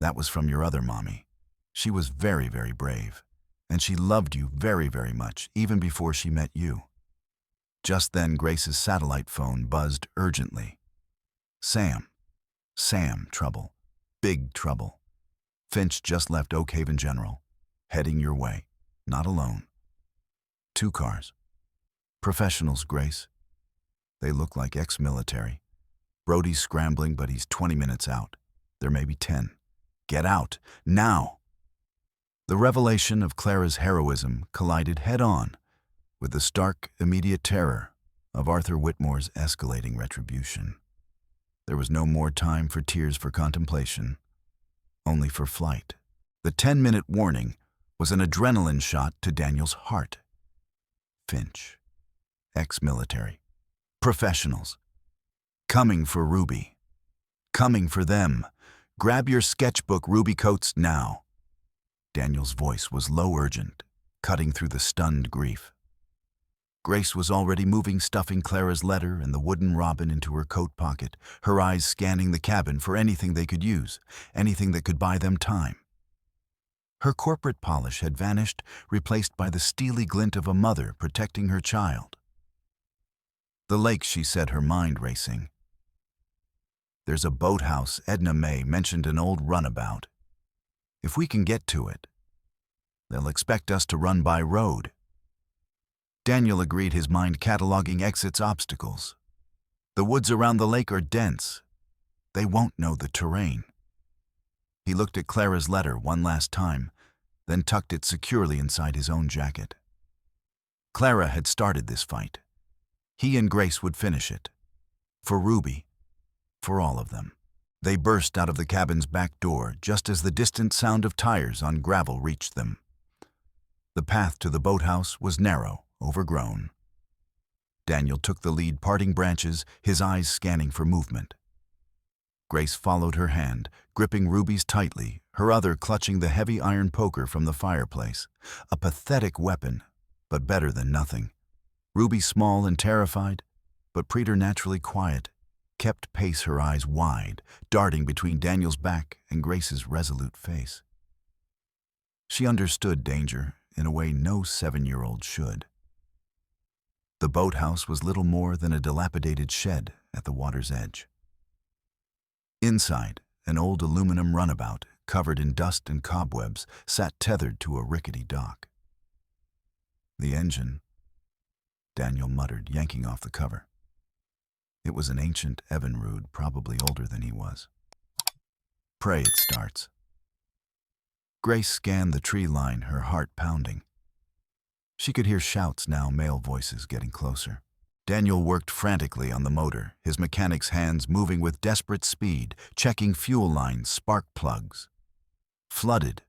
that was from your other mommy. She was very, very brave, and she loved you very, very much, even before she met you. Just then, Grace's satellite phone buzzed urgently. Sam, trouble, big trouble. Finch just left Oak Haven General, heading your way, not alone. 2 cars. Professionals, Grace. They look like ex-military. Brody's scrambling, but he's 20 minutes out. There may be 10. Get out, now! The revelation of Clara's heroism collided head-on with the stark, immediate terror of Arthur Whitmore's escalating retribution. There was no more time for tears for contemplation, only for flight. The 10-minute warning was an adrenaline shot to Daniel's heart. Finch, ex-military, professionals, coming for Ruby, coming for them. Grab your sketchbook, Ruby Coates, now. Daniel's voice was low, urgent, cutting through the stunned grief. Grace was already moving, stuffing Clara's letter and the wooden robin into her coat pocket, her eyes scanning the cabin for anything they could use, anything that could buy them time. Her corporate polish had vanished, replaced by the steely glint of a mother protecting her child. The lake, she said, her mind racing. There's a boathouse, Edna May mentioned an old runabout. If we can get to it, they'll expect us to run by road. Daniel agreed, his mind cataloging exits, obstacles. The woods around the lake are dense. They won't know the terrain. He looked at Clara's letter one last time, then tucked it securely inside his own jacket. Clara had started this fight. He and Grace would finish it. For Ruby, for all of them. They burst out of the cabin's back door just as the distant sound of tires on gravel reached them. The path to the boathouse was narrow, overgrown. Daniel took the lead, parting branches, his eyes scanning for movement. Grace followed her hand, gripping Ruby's tightly, her other clutching the heavy iron poker from the fireplace. A pathetic weapon, but better than nothing. Ruby, small and terrified, but preternaturally quiet, kept pace, her eyes wide, darting between Daniel's back and Grace's resolute face. She understood danger in a way no 7-year-old should. The boathouse was little more than a dilapidated shed at the water's edge. Inside, an old aluminum runabout, covered in dust and cobwebs, sat tethered to a rickety dock. The engine, Daniel muttered, yanking off the cover. It was an ancient Evinrude, probably older than he was. Pray it starts. Grace scanned the tree line, her heart pounding. She could hear shouts now, male voices getting closer. Daniel worked frantically on the motor, his mechanic's hands moving with desperate speed, checking fuel lines, spark plugs. Flooded,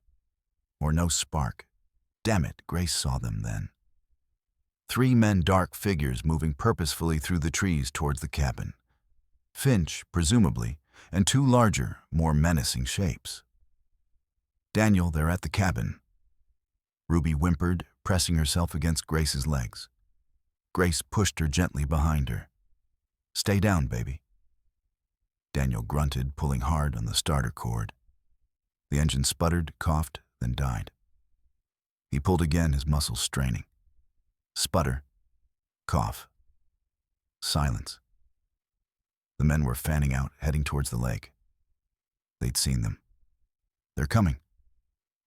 or no spark. Damn it, Grace saw them then. 3 men, dark figures moving purposefully through the trees towards the cabin. Finch, presumably, and 2 larger, more menacing shapes. Daniel, they're at the cabin. Ruby whimpered, pressing herself against Grace's legs. Grace pushed her gently behind her. Stay down, baby. Daniel grunted, pulling hard on the starter cord. The engine sputtered, coughed, then died. He pulled again, his muscles straining. Sputter. Cough. Silence. The men were fanning out, heading towards the lake. They'd seen them. They're coming.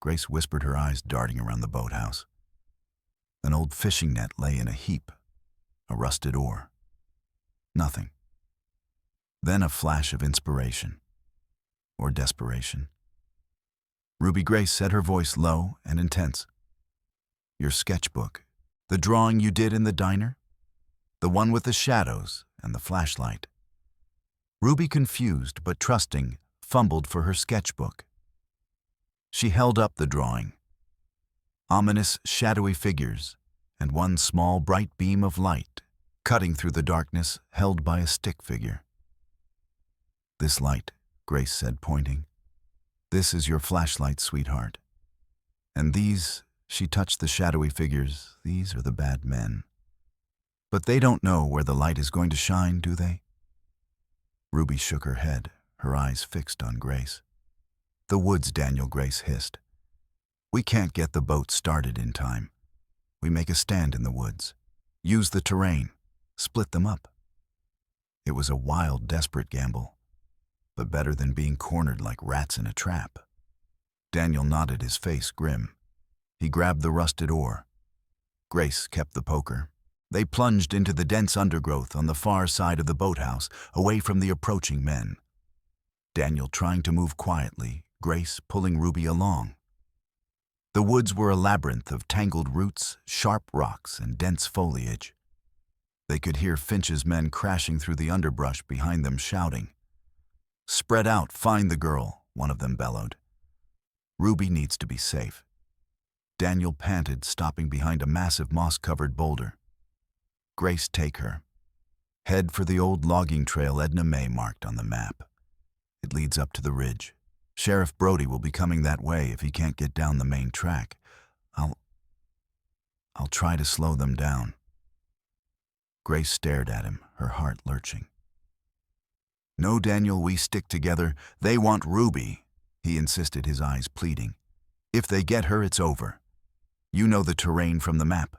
Grace whispered, her eyes darting around the boathouse. An old fishing net lay in a heap, a rusted oar. Nothing. Then a flash of inspiration. Or desperation. Ruby Grace said, her voice low and intense. Your sketchbook. The drawing you did in the diner? The one with the shadows and the flashlight. Ruby, confused but trusting, fumbled for her sketchbook. She held up the drawing. Ominous, shadowy figures, and one small, bright beam of light, cutting through the darkness, held by a stick figure. This light, Grace said, pointing. This is your flashlight, sweetheart. And these, she touched the shadowy figures, these are the bad men. But they don't know where the light is going to shine, do they? Ruby shook her head, her eyes fixed on Grace. The woods, Daniel, Grace hissed. We can't get the boat started in time. We make a stand in the woods. Use the terrain. Split them up. It was a wild, desperate gamble, but better than being cornered like rats in a trap. Daniel nodded, his face grim. He grabbed the rusted oar. Grace kept the poker. They plunged into the dense undergrowth on the far side of the boathouse, away from the approaching men. Daniel trying to move quietly, Grace pulling Ruby along. The woods were a labyrinth of tangled roots, sharp rocks, and dense foliage. They could hear Finch's men crashing through the underbrush behind them, shouting. Spread out, find the girl, one of them bellowed. Ruby needs to be safe. Daniel panted, stopping behind a massive moss-covered boulder. Grace, take her. Head for the old logging trail Edna May marked on the map. It leads up to the ridge. Sheriff Brody will be coming that way if he can't get down the main track. I'll try to slow them down. Grace stared at him, her heart lurching. No, Daniel, we stick together. They want Ruby, he insisted, his eyes pleading. If they get her, it's over. You know the terrain from the map.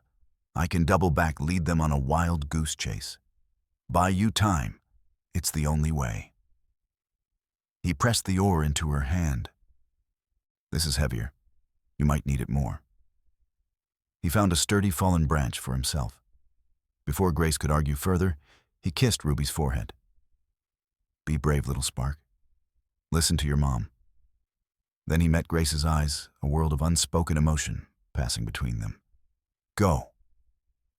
I can double back, lead them on a wild goose chase. Buy you time. It's the only way. He pressed the oar into her hand. This is heavier. You might need it more. He found a sturdy fallen branch for himself. Before Grace could argue further, he kissed Ruby's forehead. Be brave, little spark. Listen to your mom. Then he met Grace's eyes, a world of unspoken emotion passing between them. Go.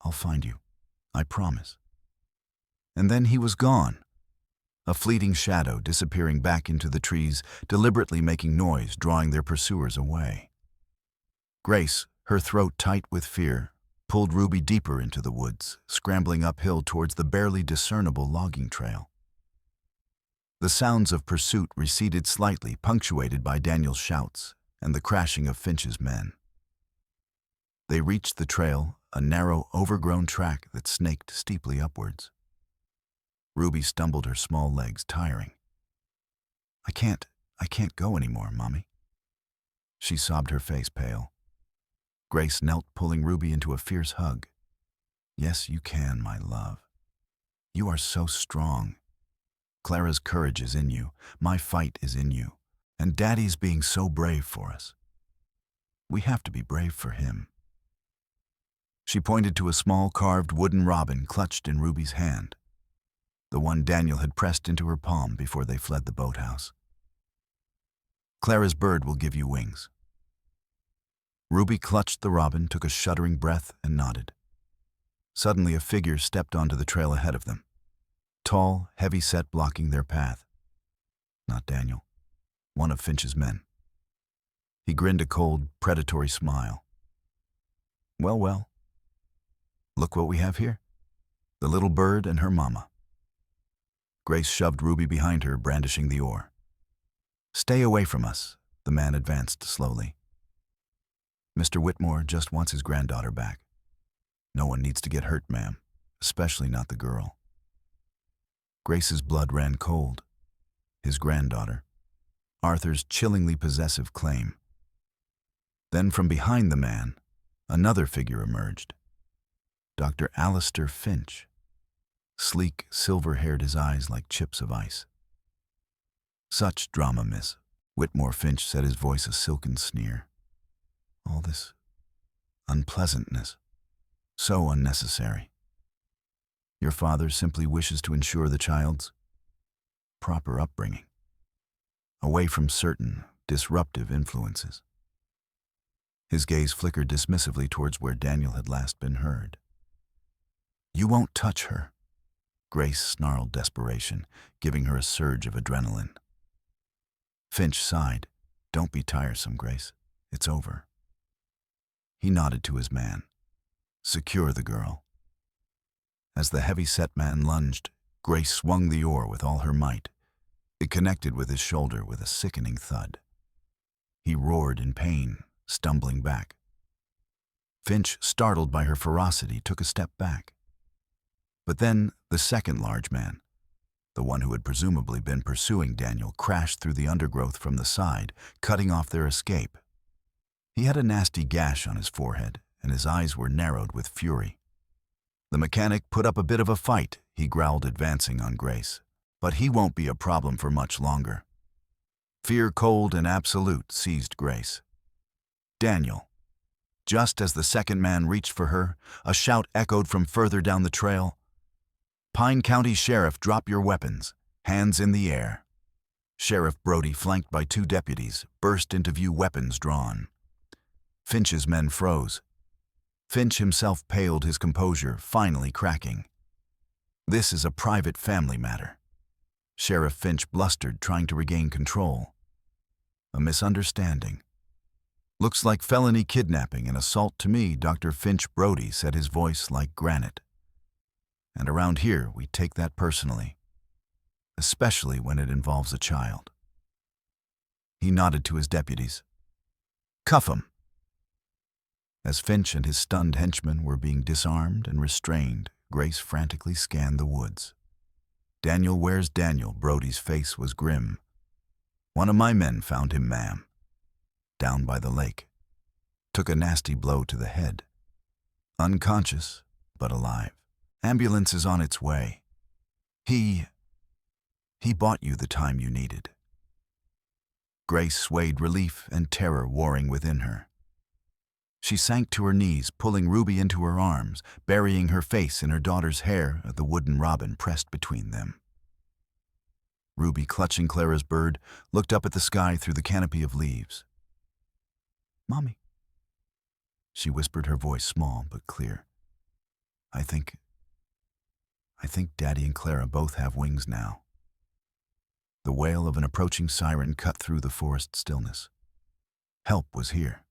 I'll find you. I promise. And then he was gone. A fleeting shadow disappearing back into the trees, deliberately making noise, drawing their pursuers away. Grace, her throat tight with fear, pulled Ruby deeper into the woods, scrambling uphill towards the barely discernible logging trail. The sounds of pursuit receded slightly, punctuated by Daniel's shouts and the crashing of Finch's men. They reached the trail, a narrow, overgrown track that snaked steeply upwards. Ruby stumbled her small legs, tiring. I can't go anymore, Mommy. She sobbed, her face pale. Grace knelt, pulling Ruby into a fierce hug. Yes, you can, my love. You are so strong. Clara's courage is in you. My fight is in you. And Daddy's being so brave for us. We have to be brave for him. She pointed to a small carved wooden robin clutched in Ruby's hand, the one Daniel had pressed into her palm before they fled the boathouse. Clara's bird will give you wings. Ruby clutched the robin, took a shuddering breath, and nodded. Suddenly a figure stepped onto the trail ahead of them, tall, heavy-set, blocking their path. Not Daniel, one of Finch's men. He grinned a cold, predatory smile. Well, well. Look what we have here. The little bird and her mama. Grace shoved Ruby behind her, brandishing the oar. Stay away from us, the man advanced slowly. Mr. Whitmore just wants his granddaughter back. No one needs to get hurt, ma'am, especially not the girl. Grace's blood ran cold. His granddaughter. Arthur's chillingly possessive claim. Then from behind the man, another figure emerged. Dr. Alistair Finch. Sleek, silver-haired, his eyes like chips of ice. Such drama, Miss. Whitmore Finch said, his voice a silken sneer. All this unpleasantness. So unnecessary. Your father simply wishes to ensure the child's proper upbringing, away from certain disruptive influences. His gaze flickered dismissively towards where Daniel had last been heard. You won't touch her, Grace snarled desperation, giving her a surge of adrenaline. Finch sighed. Don't be tiresome, Grace. It's over. He nodded to his man. Secure the girl. As the heavy-set man lunged, Grace swung the oar with all her might. It connected with his shoulder with a sickening thud. He roared in pain, stumbling back. Finch, startled by her ferocity, took a step back. But then the second large man, the one who had presumably been pursuing Daniel, crashed through the undergrowth from the side, cutting off their escape. He had a nasty gash on his forehead, and his eyes were narrowed with fury. The mechanic put up a bit of a fight, he growled, advancing on Grace. But he won't be a problem for much longer. Fear, cold and absolute, seized Grace. Daniel. Just as the second man reached for her, a shout echoed from further down the trail. Pine County Sheriff, drop your weapons. Hands in the air. Sheriff Brody, flanked by two deputies, burst into view, weapons drawn. Finch's men froze. Finch himself paled, his composure finally cracking. This is a private family matter. Sheriff Finch blustered, trying to regain control. A misunderstanding. Looks like felony kidnapping and assault to me, Dr. Finch. Brody said, his voice like granite. And around here, we take that personally, especially when it involves a child. He nodded to his deputies. Cuff him. As Finch and his stunned henchmen were being disarmed and restrained, Grace frantically scanned the woods. Daniel, where's Daniel? Brody's face was grim. One of my men found him, ma'am. Down by the lake. Took a nasty blow to the head. Unconscious, but alive. Ambulance is on its way. He bought you the time you needed. Grace swayed, relief and terror warring within her. She sank to her knees, pulling Ruby into her arms, burying her face in her daughter's hair, the wooden robin pressed between them. Ruby, clutching Clara's bird, looked up at the sky through the canopy of leaves. Mommy, she whispered, her voice small but clear. I think Daddy and Clara both have wings now. The wail of an approaching siren cut through the forest stillness. Help was here.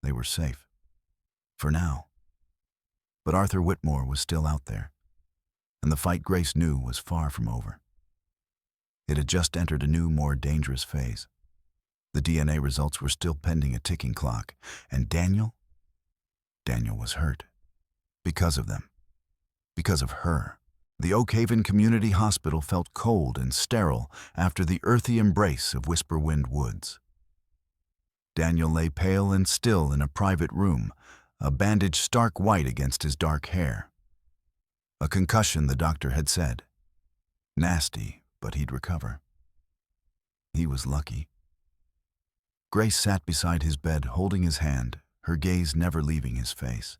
They were safe. For now. But Arthur Whitmore was still out there, and the fight, Grace knew, was far from over. It had just entered a new, more dangerous phase. The DNA results were still pending, a ticking clock, and Daniel was hurt. Because of them. Because of her. The Oak Haven Community Hospital felt cold and sterile after the earthy embrace of Whisperwind Woods. Daniel lay pale and still in a private room, a bandage stark white against his dark hair. A concussion, the doctor had said. Nasty, but he'd recover. He was lucky. Grace sat beside his bed, holding his hand, her gaze never leaving his face.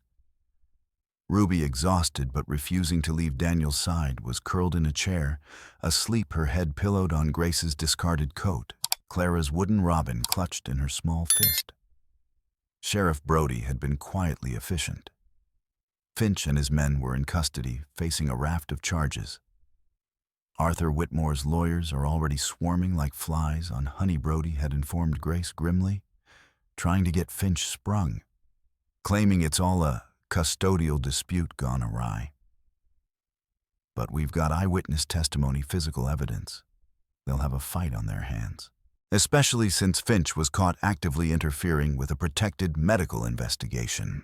Ruby, exhausted but refusing to leave Daniel's side, was curled in a chair, asleep, her head pillowed on Grace's discarded coat, Clara's wooden robin clutched in her small fist. Sheriff Brody had been quietly efficient. Finch and his men were in custody, facing a raft of charges. Arthur Whitmore's lawyers are already swarming like flies on Honey, Brody had informed Grace grimly, trying to get Finch sprung, claiming it's all a custodial dispute gone awry. But we've got eyewitness testimony, physical evidence. They'll have a fight on their hands, especially since Finch was caught actively interfering with a protected medical investigation.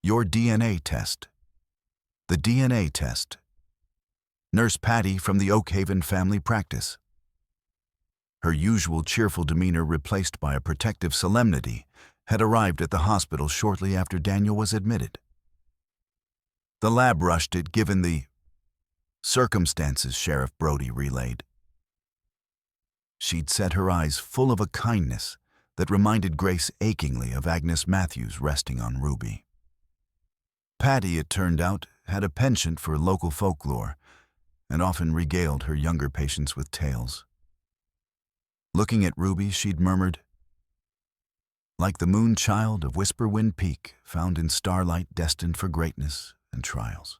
Your DNA test. The DNA test. Nurse Patty from the Oak Haven family practice. Her usual cheerful demeanor replaced by a protective solemnity had arrived at the hospital shortly after Daniel was admitted. The lab rushed it given the circumstances, Sheriff Brody relayed. She'd set her eyes full of a kindness that reminded Grace achingly of Agnes Matthews resting on Ruby. Patty, it turned out, had a penchant for local folklore and often regaled her younger patients with tales. Looking at Ruby, she'd murmured, like the moon child of Whisperwind Peak, found in starlight destined for greatness and trials.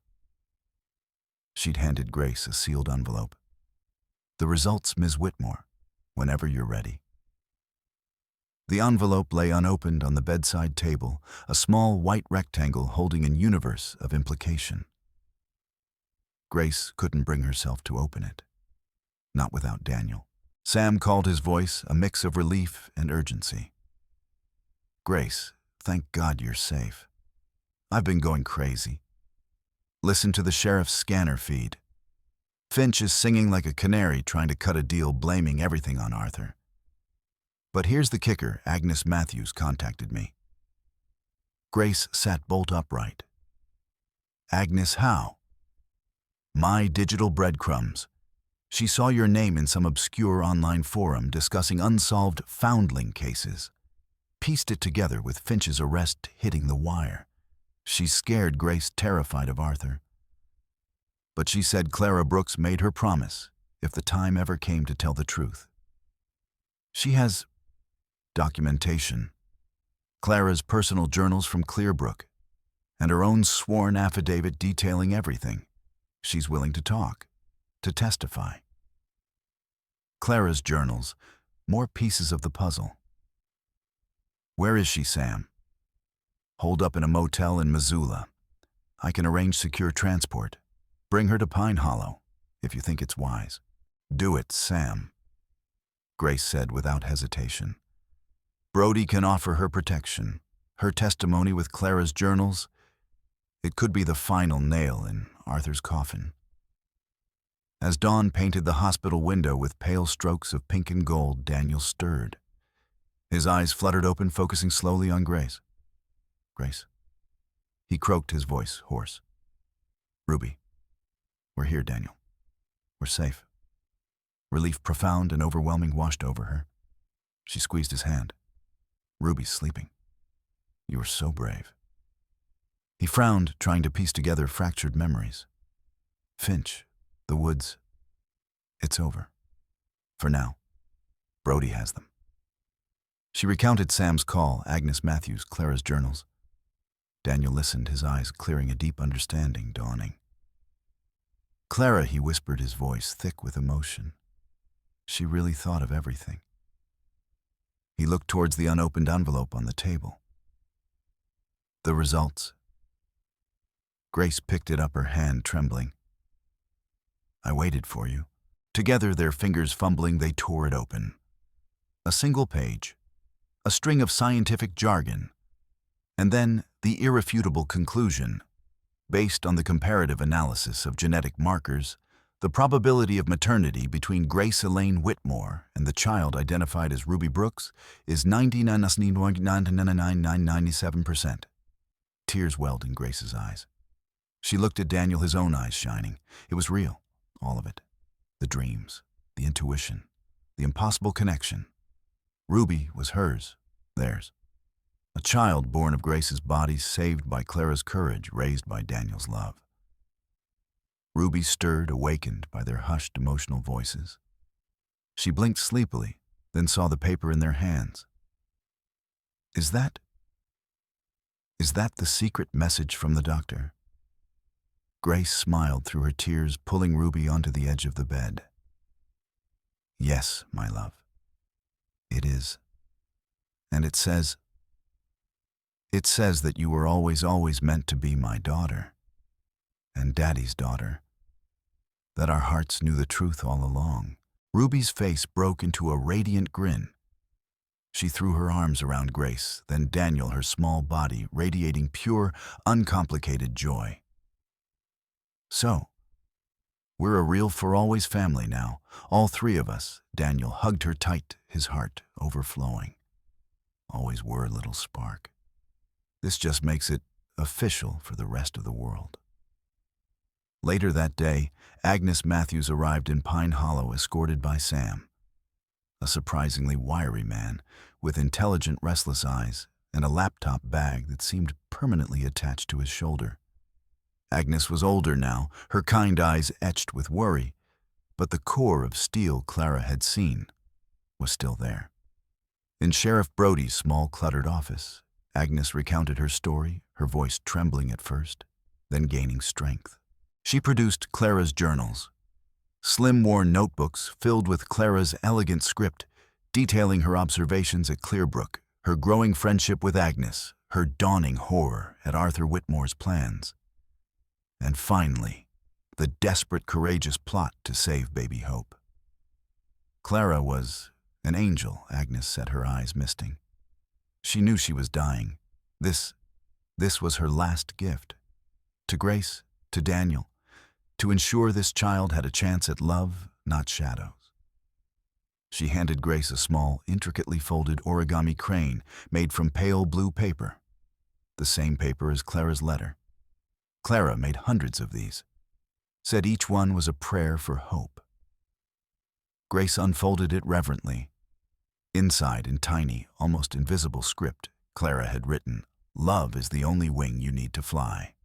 She'd handed Grace a sealed envelope. The results, Ms. Whitmore, whenever you're ready. The envelope lay unopened on the bedside table, a small white rectangle holding a universe of implication. Grace couldn't bring herself to open it. Not without Daniel. Sam called, his voice a mix of relief and urgency. Grace, thank God you're safe. I've been going crazy. Listen to the sheriff's scanner feed. Finch is singing like a canary trying to cut a deal, blaming everything on Arthur. But here's the kicker, Agnes Matthews contacted me. Grace sat bolt upright. Agnes, how? My digital breadcrumbs. She saw your name in some obscure online forum discussing unsolved foundling cases. Pieced it together with Finch's arrest hitting the wire. She's scared, Grace, terrified of Arthur. But she said Clara Brooks made her promise if the time ever came to tell the truth. She has documentation, Clara's personal journals from Clearbrook, and her own sworn affidavit detailing everything. She's willing to talk, to testify. Clara's journals, more pieces of the puzzle. Where is she, Sam? Holed up in a motel in Missoula. I can arrange secure transport. Bring her to Pine Hollow, if you think it's wise. Do it, Sam, Grace said without hesitation. Brody can offer her protection. Her testimony with Clara's journals, it could be the final nail in Arthur's coffin. As dawn painted the hospital window with pale strokes of pink and gold, Daniel stirred. His eyes fluttered open, focusing slowly on Grace. Grace. He croaked, his voice hoarse. Ruby. We're here, Daniel. We're safe. Relief profound and overwhelming washed over her. She squeezed his hand. Ruby's sleeping. You were so brave. He frowned, trying to piece together fractured memories. Finch, the woods. It's over. For now. Brody has them. She recounted Sam's call, Agnes Matthews, Clara's journals. Daniel listened, his eyes clearing, a deep understanding dawning. Clara, he whispered, his voice thick with emotion. She really thought of everything. He looked towards the unopened envelope on the table. The results. Grace picked it up, her hand trembling. I waited for you. Together, their fingers fumbling, they tore it open. A single page. A string of scientific jargon, and then the irrefutable conclusion. Based on the comparative analysis of genetic markers, the probability of maternity between Grace Elaine Whitmore and the child identified as Ruby Brooks is 99.99997%. Tears welled in Grace's eyes. She looked at Daniel, his own eyes shining. It was real, all of it. The dreams, the intuition, the impossible connection. Ruby was hers, theirs. A child born of Grace's body, saved by Clara's courage, raised by Daniel's love. Ruby stirred, awakened by their hushed, emotional voices. She blinked sleepily, then saw the paper in their hands. Is that the secret message from the doctor? Grace smiled through her tears, pulling Ruby onto the edge of the bed. Yes, my love. It is. And it says that you were always meant to be my daughter, and Daddy's daughter, that our hearts knew the truth all along. Ruby's face broke into a radiant grin. She threw her arms around Grace, then Daniel, her small body radiating pure, uncomplicated joy. So, we're a real for always family now, all three of us. Daniel hugged her tight, his heart overflowing. Always were, little spark. This just makes it official for the rest of the world. Later that day, Agnes Matthews arrived in Pine Hollow, escorted by Sam, a surprisingly wiry man with intelligent, restless eyes and a laptop bag that seemed permanently attached to his shoulder. Agnes was older now, her kind eyes etched with worry, but the core of steel Clara had seen was still there. In Sheriff Brody's small, cluttered office, Agnes recounted her story, her voice trembling at first, then gaining strength. She produced Clara's journals, slim, worn notebooks filled with Clara's elegant script, detailing her observations at Clearbrook, her growing friendship with Agnes, her dawning horror at Arthur Whitmore's plans. And finally, the desperate, courageous plot to save baby Hope. Clara was an angel, Agnes said, her eyes misting. She knew she was dying. This was her last gift. To Grace, to Daniel, to ensure this child had a chance at love, not shadows. She handed Grace a small, intricately folded origami crane made from pale blue paper, the same paper as Clara's letter. Clara made hundreds of these, said each one was a prayer for hope. Grace unfolded it reverently. Inside, in tiny, almost invisible script, Clara had written, "Love is the only wing you need to fly."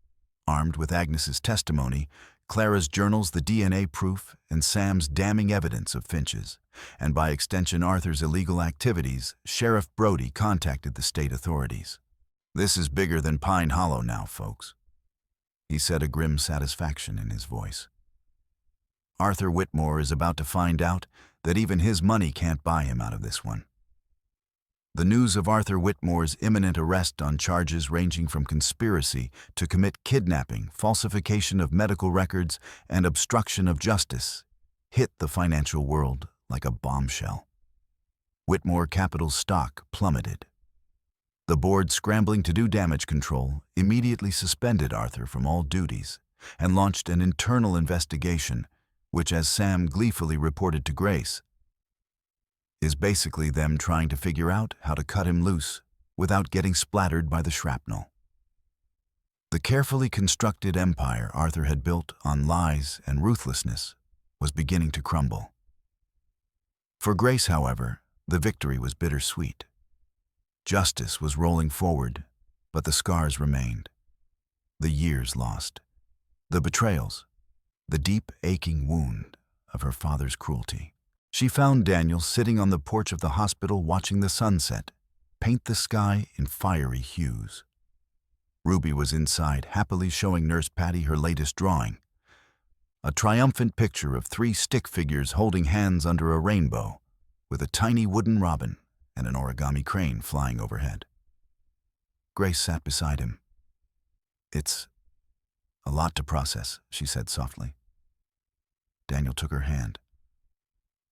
Armed with Agnes's testimony, Clara's journals, the DNA proof, and Sam's damning evidence of Finch's, and by extension Arthur's illegal activities, Sheriff Brody contacted the state authorities. "This is bigger than Pine Hollow now, folks," he said, a grim satisfaction in his voice. "Arthur Whitmore is about to find out that even his money can't buy him out of this one." The news of Arthur Whitmore's imminent arrest on charges ranging from conspiracy to commit kidnapping, falsification of medical records, and obstruction of justice hit the financial world like a bombshell. Whitmore Capital's stock plummeted. The board, scrambling to do damage control, immediately suspended Arthur from all duties and launched an internal investigation, which, as Sam gleefully reported to Grace, is basically them trying to figure out how to cut him loose without getting splattered by the shrapnel. The carefully constructed empire Arthur had built on lies and ruthlessness was beginning to crumble. For Grace, however, the victory was bittersweet. Justice was rolling forward, but the scars remained. The years lost. The betrayals. The deep, aching wound of her father's cruelty. She found Daniel sitting on the porch of the hospital watching the sunset paint the sky in fiery hues. Ruby was inside, happily showing Nurse Patty her latest drawing, a triumphant picture of 3 stick figures holding hands under a rainbow, with a tiny wooden robin and an origami crane flying overhead. Grace sat beside him. "It's a lot to process," she said softly. Daniel took her hand.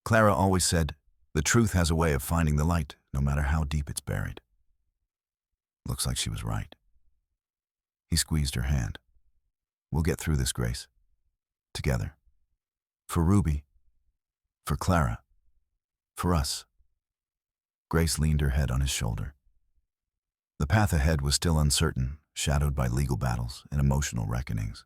"Clara always said, the truth has a way of finding the light, no matter how deep it's buried." Looks like she was right. He squeezed her hand. We'll get through this, Grace. Together. For Ruby. For Clara. For us. Grace leaned her head on his shoulder. The path ahead was still uncertain, shadowed by legal battles and emotional reckonings.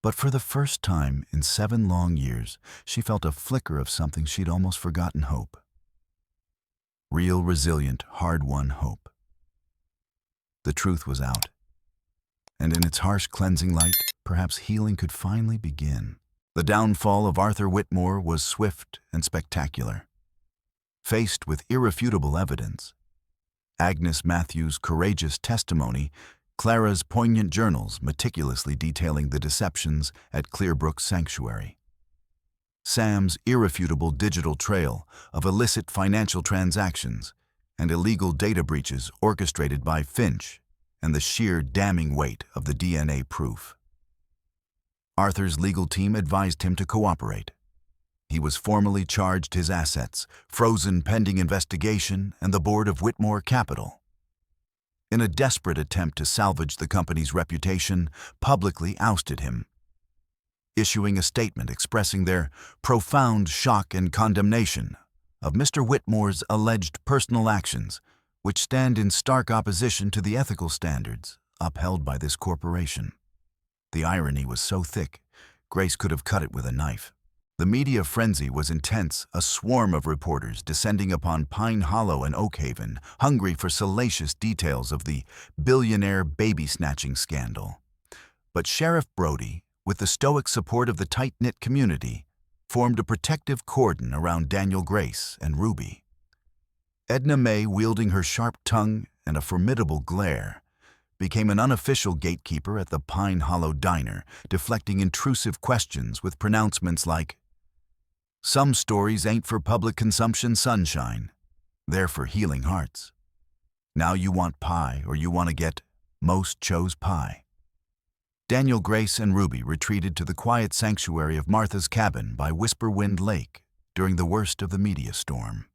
But for the first time in 7 long years, she felt a flicker of something she'd almost forgotten: hope. Real, resilient, hard-won hope. The truth was out, and in its harsh, cleansing light, perhaps healing could finally begin. The downfall of Arthur Whitmore was swift and spectacular. Faced with irrefutable evidence, Agnes Matthews' courageous testimony, Clara's poignant journals meticulously detailing the deceptions at Clearbrook Sanctuary, Sam's irrefutable digital trail of illicit financial transactions and illegal data breaches orchestrated by Finch, and the sheer damning weight of the DNA proof. Arthur's legal team advised him to cooperate. He was formally charged his assets, frozen pending investigation, and the board of Whitmore Capital. In a desperate attempt to salvage the company's reputation, publicly ousted him, issuing a statement expressing their profound shock and condemnation of Mr. Whitmore's alleged personal actions, which stand in stark opposition to the ethical standards upheld by this corporation. The irony was so thick, Grace could have cut it with a knife. The media frenzy was intense, a swarm of reporters descending upon Pine Hollow and Oakhaven, hungry for salacious details of the Billionaire baby-snatching scandal. But Sheriff Brody, with the stoic support of the tight-knit community, formed a protective cordon around Daniel Grace and Ruby. Edna May, wielding her sharp tongue and a formidable glare, became an unofficial gatekeeper at the Pine Hollow Diner, deflecting intrusive questions with pronouncements like, "Some stories ain't for public consumption, sunshine. They're for healing hearts. Now you want pie, or you want to get most chose pie." Daniel Grace and Ruby retreated to the quiet sanctuary of Martha's cabin by Whisperwind Lake during the worst of the media storm.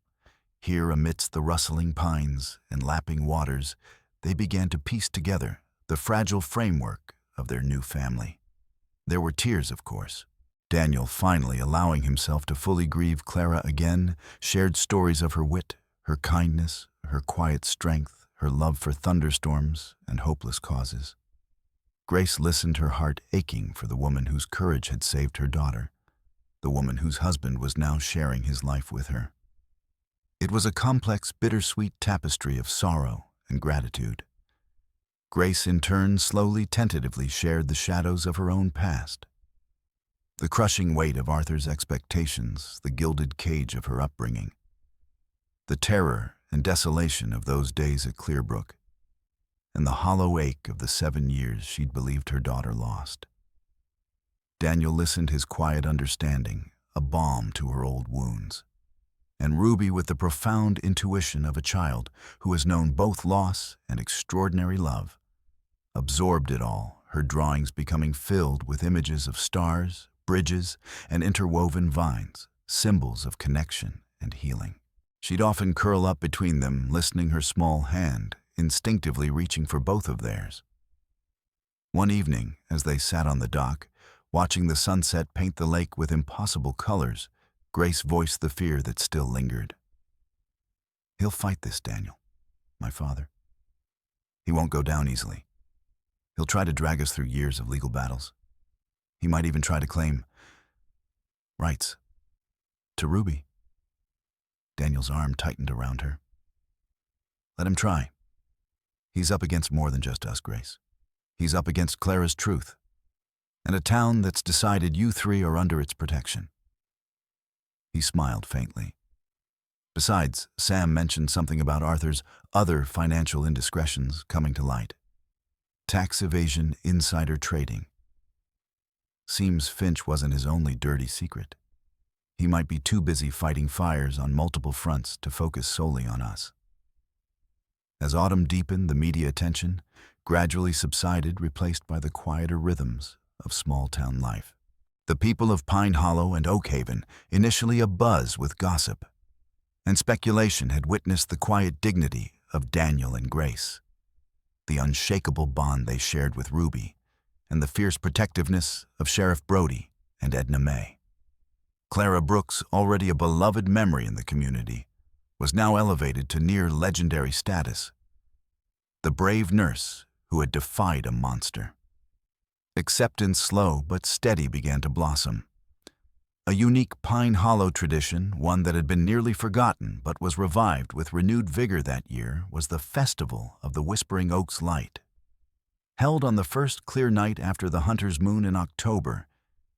Here, amidst the rustling pines and lapping waters, they began to piece together the fragile framework of their new family. There were tears, of course. Daniel, finally allowing himself to fully grieve Clara again, shared stories of her wit, her kindness, her quiet strength, her love for thunderstorms and hopeless causes. Grace listened, her heart aching for the woman whose courage had saved her daughter, the woman whose husband was now sharing his life with her. It was a complex, bittersweet tapestry of sorrow and gratitude. Grace, in turn, slowly, tentatively shared the shadows of her own past. The crushing weight of Arthur's expectations, the gilded cage of her upbringing, the terror and desolation of those days at Clearbrook, and the hollow ache of the 7 years she'd believed her daughter lost. Daniel listened, his quiet understanding a balm to her old wounds, and Ruby with the profound intuition of a child who has known both loss and extraordinary love, absorbed it all, her drawings becoming filled with images of stars, bridges, and interwoven vines, symbols of connection and healing. She'd often curl up between them, listening, her small hand instinctively reaching for both of theirs. One evening, as they sat on the dock, watching the sunset paint the lake with impossible colors, Grace voiced the fear that still lingered. "He'll fight this, Daniel, my father. He won't go down easily. He'll try to drag us through years of legal battles. He might even try to claim rights to Ruby." Daniel's arm tightened around her. "Let him try. He's up against more than just us, Grace. He's up against Clara's truth, and a town that's decided you 3 are under its protection." He smiled faintly. Besides, Sam mentioned something about Arthur's other financial indiscretions coming to light. Tax evasion, insider trading. Seems Finch wasn't his only dirty secret. He might be too busy fighting fires on multiple fronts to focus solely on us. As autumn deepened, the media attention gradually subsided, replaced by the quieter rhythms of small-town life. The people of Pine Hollow and Oakhaven, initially abuzz with gossip, and speculation, had witnessed the quiet dignity of Daniel and Grace, the unshakable bond they shared with Ruby, and the fierce protectiveness of Sheriff Brody and Edna May. Clara Brooks, already a beloved memory in the community, was now elevated to near legendary status. The brave nurse who had defied a monster. Acceptance, slow but steady, began to blossom. A unique Pine Hollow tradition, one that had been nearly forgotten but was revived with renewed vigor that year, was the Festival of the Whispering Oaks Light. Held on the first clear night after the hunter's moon in October,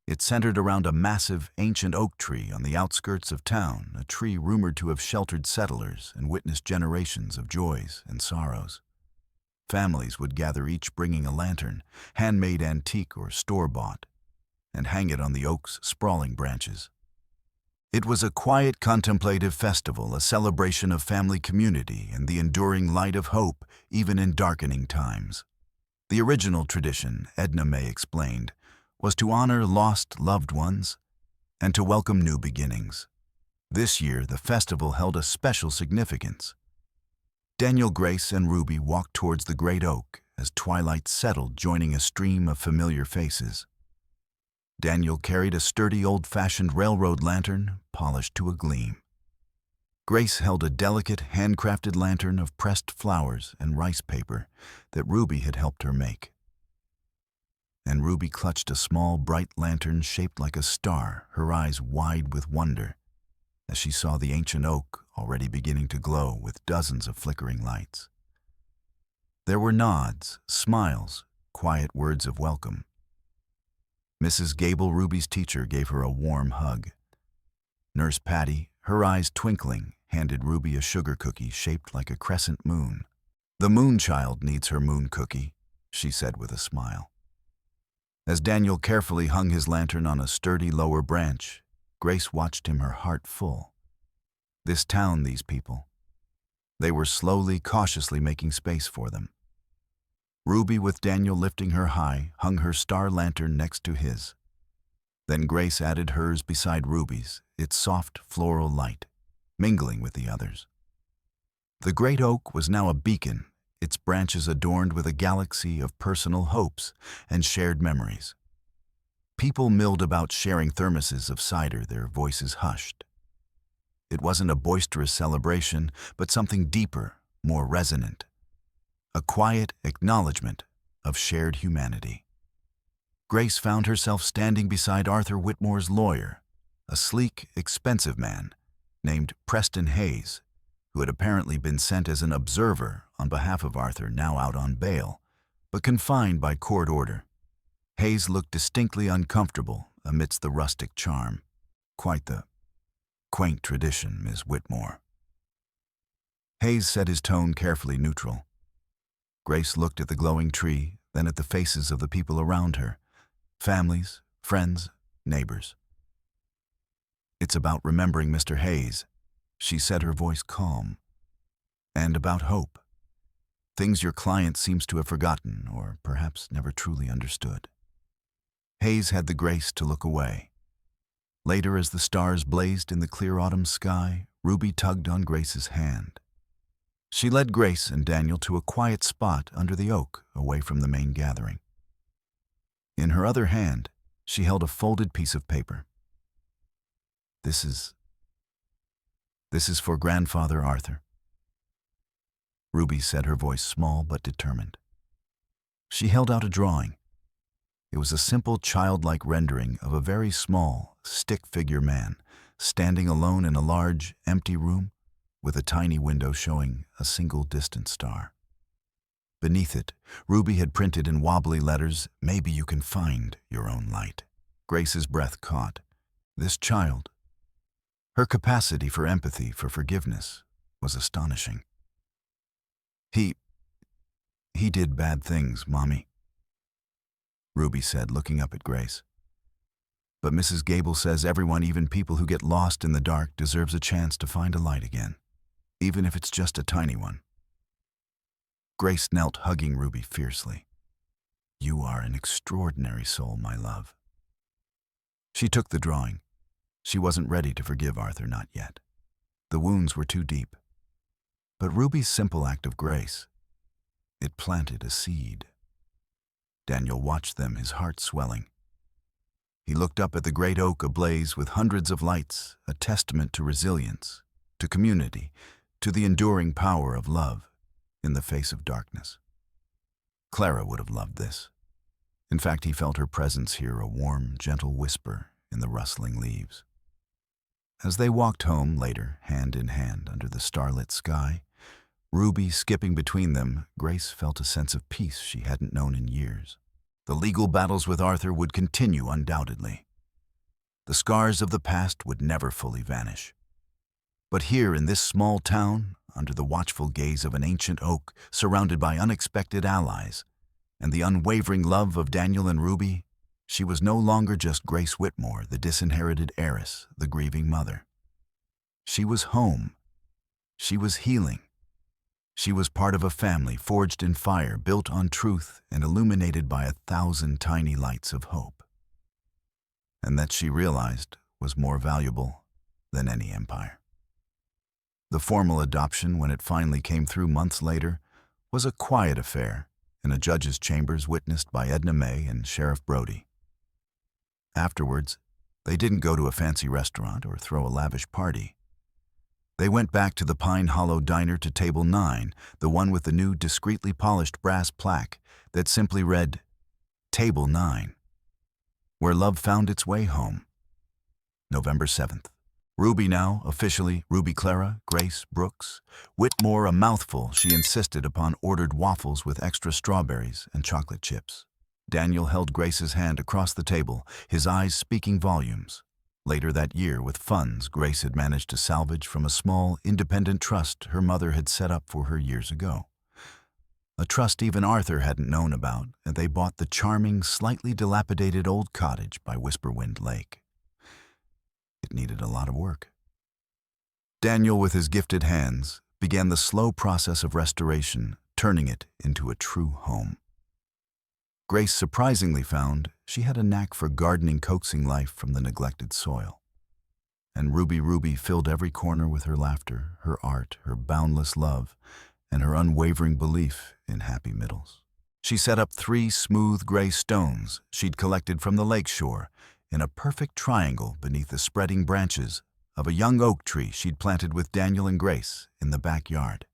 it centered around a massive, ancient oak tree on the outskirts of town, a tree rumored to have sheltered settlers and witnessed generations of joys and sorrows. Families would gather, each bringing a lantern, handmade, antique, or store-bought, and hang it on the oak's sprawling branches. It was a quiet, contemplative festival, a celebration of family community and the enduring light of hope, even in darkening times. The original tradition, Edna May explained, was to honor lost loved ones and to welcome new beginnings. This year, the festival held a special significance. Daniel, Grace, and Ruby walked towards the great oak as twilight settled, joining a stream of familiar faces. Daniel carried a sturdy, old-fashioned railroad lantern, polished to a gleam. Grace held a delicate, handcrafted lantern of pressed flowers and rice paper that Ruby had helped her make. And Ruby clutched a small, bright lantern shaped like a star, her eyes wide with wonder, as she saw the ancient oak already beginning to glow with dozens of flickering lights. There were nods, smiles, quiet words of welcome. Mrs. Gable, Ruby's teacher, gave her a warm hug. Nurse Patty, her eyes twinkling, handed Ruby a sugar cookie shaped like a crescent moon. "The moon child needs her moon cookie," she said with a smile. As Daniel carefully hung his lantern on a sturdy lower branch, Grace watched him, her heart full. This town, these people. They were slowly, cautiously making space for them. Ruby, with Daniel lifting her high, hung her star lantern next to his. Then Grace added hers beside Ruby's, its soft floral light, mingling with the others. The great oak was now a beacon, its branches adorned with a galaxy of personal hopes and shared memories. People milled about, sharing thermoses of cider, their voices hushed. It wasn't a boisterous celebration, but something deeper, more resonant. A quiet acknowledgement of shared humanity. Grace found herself standing beside Arthur Whitmore's lawyer, a sleek, expensive man named Preston Hayes, who had apparently been sent as an observer on behalf of Arthur, now out on bail, but confined by court order. Hayes looked distinctly uncomfortable amidst the rustic charm. Quite the quaint tradition, Miss Whitmore. Hayes set his tone carefully neutral. Grace looked at the glowing tree, then at the faces of the people around her. Families, friends, neighbors. "It's about remembering Mr. Hayes," she said, her voice calm. "And about hope. Things your client seems to have forgotten, or perhaps never truly understood." Hayes had the grace to look away. Later, as the stars blazed in the clear autumn sky, Ruby tugged on Grace's hand. She led Grace and Daniel to a quiet spot under the oak, away from the main gathering. In her other hand, she held a folded piece of paper. This is for Grandfather Arthur," Ruby said, her voice small but determined. She held out a drawing. It was a simple, childlike rendering of a very small, stick-figure man, standing alone in a large, empty room, with a tiny window showing a single distant star. Beneath it, Ruby had printed in wobbly letters, "Maybe you can find your own light." Grace's breath caught. This child, her capacity for empathy, for forgiveness, was astonishing. He did bad things, Mommy," Ruby said, looking up at Grace. "But Mrs. Gable says everyone, even people who get lost in the dark, deserves a chance to find a light again, even if it's just a tiny one." Grace knelt, hugging Ruby fiercely. "You are an extraordinary soul, my love." She took the drawing. She wasn't ready to forgive Arthur, not yet. The wounds were too deep. But Ruby's simple act of grace, it planted a seed. Daniel watched them, his heart swelling. He looked up at the great oak ablaze with hundreds of lights, a testament to resilience, to community, to the enduring power of love in the face of darkness. Clara would have loved this. In fact, he felt her presence here, a warm, gentle whisper in the rustling leaves. As they walked home later, hand in hand under the starlit sky, Ruby skipping between them, Grace felt a sense of peace she hadn't known in years. The legal battles with Arthur would continue undoubtedly. The scars of the past would never fully vanish. But here in this small town, under the watchful gaze of an ancient oak, surrounded by unexpected allies, and the unwavering love of Daniel and Ruby, she was no longer just Grace Whitmore, the disinherited heiress, the grieving mother. She was home. She was healing. She was part of a family forged in fire, built on truth, and illuminated by 1,000 tiny lights of hope. And that, she realized, was more valuable than any empire. The formal adoption, when it finally came through months later, was a quiet affair in a judge's chambers witnessed by Edna May and Sheriff Brody. Afterwards, they didn't go to a fancy restaurant or throw a lavish party. They went back to the Pine Hollow Diner to Table 9, the one with the new discreetly polished brass plaque that simply read, Table 9, where love found its way home. November 7th. Ruby now, officially Ruby Clara, Grace Brooks. Whitmore a mouthful, she insisted upon ordered waffles with extra strawberries and chocolate chips. Daniel held Grace's hand across the table, his eyes speaking volumes. Later that year, with funds Grace had managed to salvage from a small, independent trust her mother had set up for her years ago. A trust even Arthur hadn't known about, and they bought the charming, slightly dilapidated old cottage by Whisperwind Lake. It needed a lot of work. Daniel, with his gifted hands, began the slow process of restoration, turning it into a true home. Grace surprisingly found she had a knack for gardening, coaxing life from the neglected soil. And Ruby filled every corner with her laughter, her art, her boundless love, and her unwavering belief in happy middles. She set up 3 smooth gray stones she'd collected from the lake shore in a perfect triangle beneath the spreading branches of a young oak tree she'd planted with Daniel and Grace in the backyard.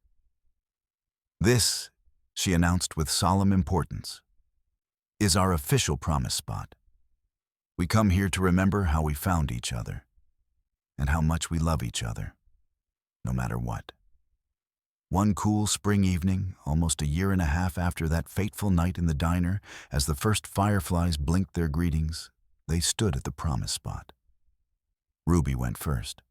This, she announced with solemn importance, is our official promise spot. We come here to remember how we found each other and how much we love each other, no matter what. One cool spring evening, almost a year and a half after that fateful night in the diner, as the first fireflies blinked their greetings, they stood at the promise spot. Ruby went first.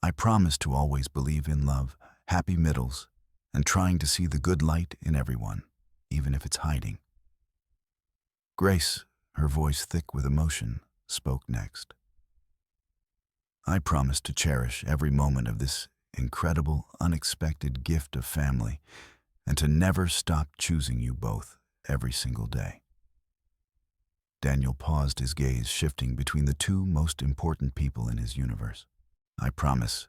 I promise to always believe in love, happy middles, and trying to see the good light in everyone, even if it's hiding. Grace, her voice thick with emotion, spoke next. I promise to cherish every moment of this incredible, unexpected gift of family, and to never stop choosing you both every single day. Daniel paused, his gaze shifting between the 2 most important people in his universe. I promise,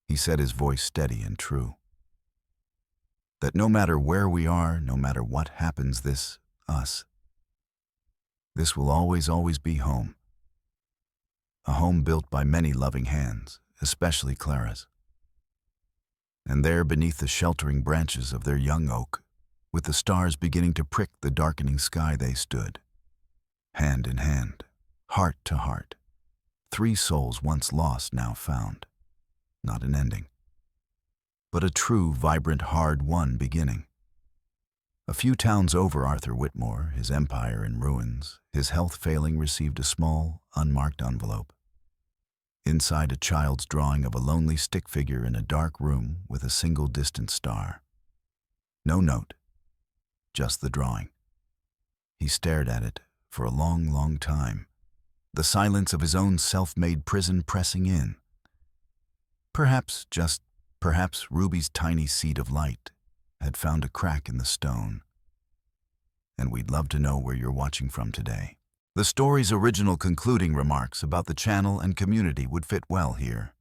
he said, his voice steady and true, that no matter where we are, no matter what happens, this will always be home. A home built by many loving hands, especially Clara's. And there, beneath the sheltering branches of their young oak, with the stars beginning to prick the darkening sky, they stood, hand in hand, heart to heart, 3 souls once lost, now found. Not an ending, but a true, vibrant, hard-won beginning. A few towns over, Arthur Whitmore, his empire in ruins, his health failing, received a small, unmarked envelope. Inside, a child's drawing of a lonely stick figure in a dark room with a single distant star. No note, just the drawing. He stared at it for a long, long time, the silence of his own self-made prison pressing in. Perhaps Ruby's tiny seed of light had found a crack in the stone. And we'd love to know where you're watching from today. The story's original concluding remarks about the channel and community would fit well here.